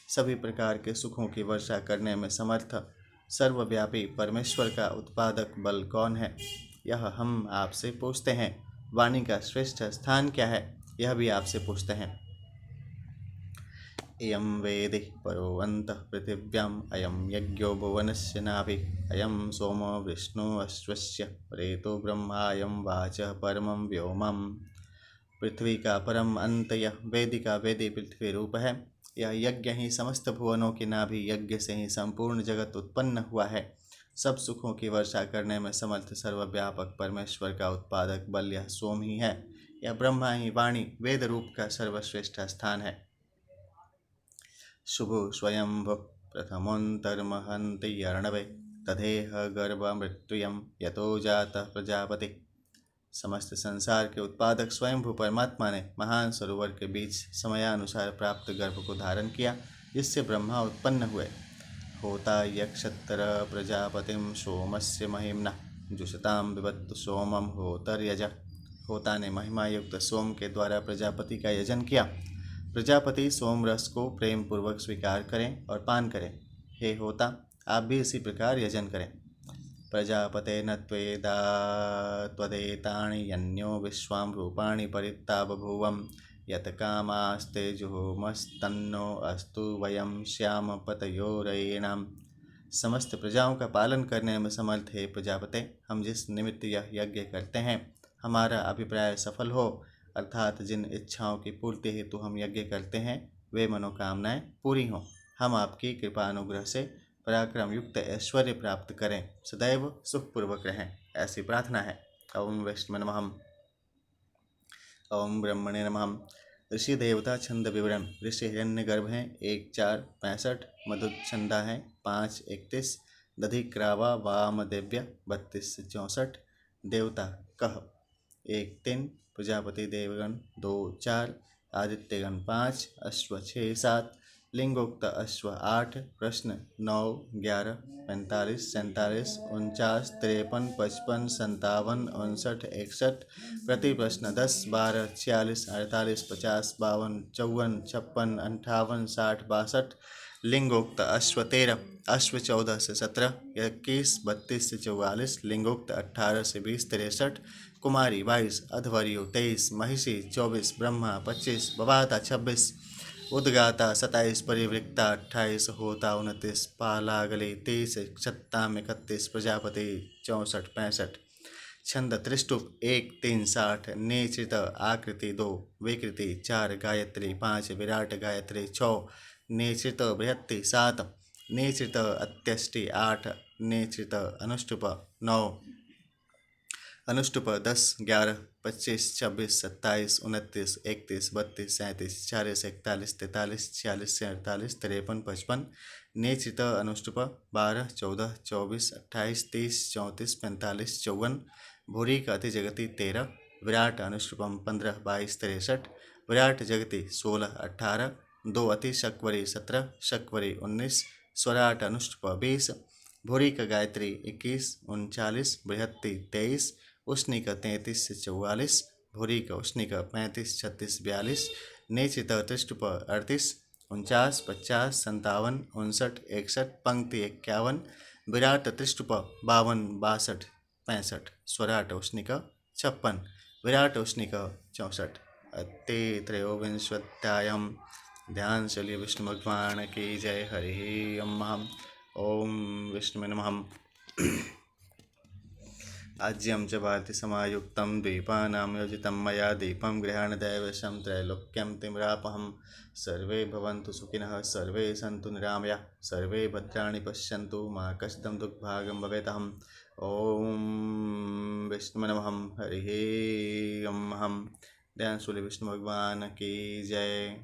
सभी प्रकार के सुखों की वर्षा करने में समर्थ सर्वव्यापी परमेश्वर का उत्पादक बल कौन है? यह हम आपसे पूछते हैं। वाणी का श्रेष्ठ स्थान क्या है? यह भी आपसे पूछते हैं। इयं वेदि परो अन्तः पृथिव्याम् अयं यज्ञो भुवनस्य नाभि अयं सोमो विष्णु अश्वस्य रेतो ब्रह्मायं वाचः परमं व्योमम्। पृथ्वी का परम अंत यह वेदी का वेदी पृथ्वी रूप है। यह यज्ञ ही समस्त भुवनों की नाभि, यज्ञ से ही संपूर्ण जगत उत्पन्न हुआ है। सब सुखों की वर्षा करने में समर्थ सर्वव्यापक परमेश्वर का उत्पादक बल यह सोम ही है। यह ब्रह्मा ही वाणी वेद रूप का सर्वश्रेष्ठ स्थान है। शुभो स्वयंभु प्रथमोन्तर्महन्ति अर्णवे तदेह गर्भ मृत्युयं यतो जातः प्रजापति। समस्त संसार के उत्पादक स्वयंभू परमात्मा ने महान सरोवर के बीच समयानुसार प्राप्त गर्भ को धारण किया, जिससे ब्रह्मा उत्पन्न हुए। होता यक्षत्र प्रजापतिम सोमस्य महिम्ना जुषताम विबत्तु सोमम होतर्यज। होता ने महिमा युक्त सोम के द्वारा प्रजापति का यजन किया। प्रजापति सोम रस को प्रेम पूर्वक स्वीकार करें और पान करें। हे होता, आप भी इसी प्रकार यजन करें। प्रजापते न त्वेदा त्वदेतानि यन्यो विश्वां रूपाणि परित्ता बभूवं यत कामास्ते जुहोमस्तन्नो अस्तु वयं श्याम पतयोरयेणाम। समस्त प्रजाओं का पालन करने में समर्थ हे प्रजापते, हम जिस निमित्त यह यज्ञ करते हैं, हमारा अभिप्राय सफल हो, अर्थात जिन इच्छाओं की पूर्ति हेतु हम यज्ञ करते हैं वे मनोकामनाएं पूरी हों। हम आपकी कृपा अनुग्रह से पराक्रम युक्त ऐश्वर्य प्राप्त करें, सदैव सुखपूर्वक रहें, ऐसी प्रार्थना है। ओम वैष्णव नमः। ओम ब्रह्मणे नमः। ऋषि देवता छंद विवरण। ऋषि हिरण्यगर्भ हैं 1-4-65, मधु छंदा है 5-31, दधिक्रावा वामदेव्य 32-64, देवता कह 1-3, प्रजापति देवगण 2-4, आदित्यगण 5, अश्व 6-7, लिंगोक्त अश्व 8, प्रश्न 9-11, 45, 47, 49, 53, 55, 57, 59, 61, प्रति प्रश्न 10, 12, 46, 48, 50, 52, 54, 56, 58, 60, 62, लिंगोक्त अश्व 13, अश्व 14 से 17, 21, 32 से 44, लिंगोक्त 18 से 20, 63, कुमारी 22, अध्वर्यु 23, महिषी 24, ब्रह्मा 25, बबाता 26, उद्गाता 27, परिवृक्ता 28, होता 29, पालागली 30, क्षत्ताम 31, प्रजापति 64-65, छंद त्रिष्टुप 1-3-60, नेत्रित आकृति 2, विकृति 4, गायत्री 5, विराट गायत्री 6, नेत्रित बृहत्ति 7, नेत्रित अत्यष्टि 8, नेत्रित अनुष्टुप 9, अनुष्टुप 10, 11, 25, 26, 27, 29, 31, 32, 37, 40, 41, 43, 46, 48, 53, 55, नेत्रित अनुष्टुप 12, 14, 24, 28, 30, 34, 45, 54, भूरी का अति जगति 13, विराट अनुष्टुपम 15, 22, 63, विराट जगति 16, 18, 2 अति शक्वरी 17, शक्वरी 19, स्वराट अनुष्टुप 20, भूरी का गायत्री 21, 39, बृहत्ति 23, उष्णिक 33 से 44, भूरी का उष्णिक 35, 36, 42, नेत्रित त्रिष्टुप 38, 49, 50, 57, 59, 61, पंक्ति 51, विराट त्रिष्टुप 52, 62, 65, स्वराट उष्णिक 56, विराट उष्णिक 64। अते त्रयोविंशत्यायाम। ध्यान चलिए विष्णु भगवान की जय। हरि ओम विष्णु नमः। आज्यं च भारतीसमायुक्तं द्वीपानां योजितं मया दीपं गृहाणदैवशं त्रैलोक्यं तिम्रापहं। सर्वे भवन्तु सुखिनः, सर्वे सन्तु निरामयाः, सर्वे भद्राणि पश्यन्तु, मा कष्टं दुःखभागं भवेतहम्। ओम विष्णु नमः। हरि ओम। ध्यान सूर्य विष्णु भगवान की जय।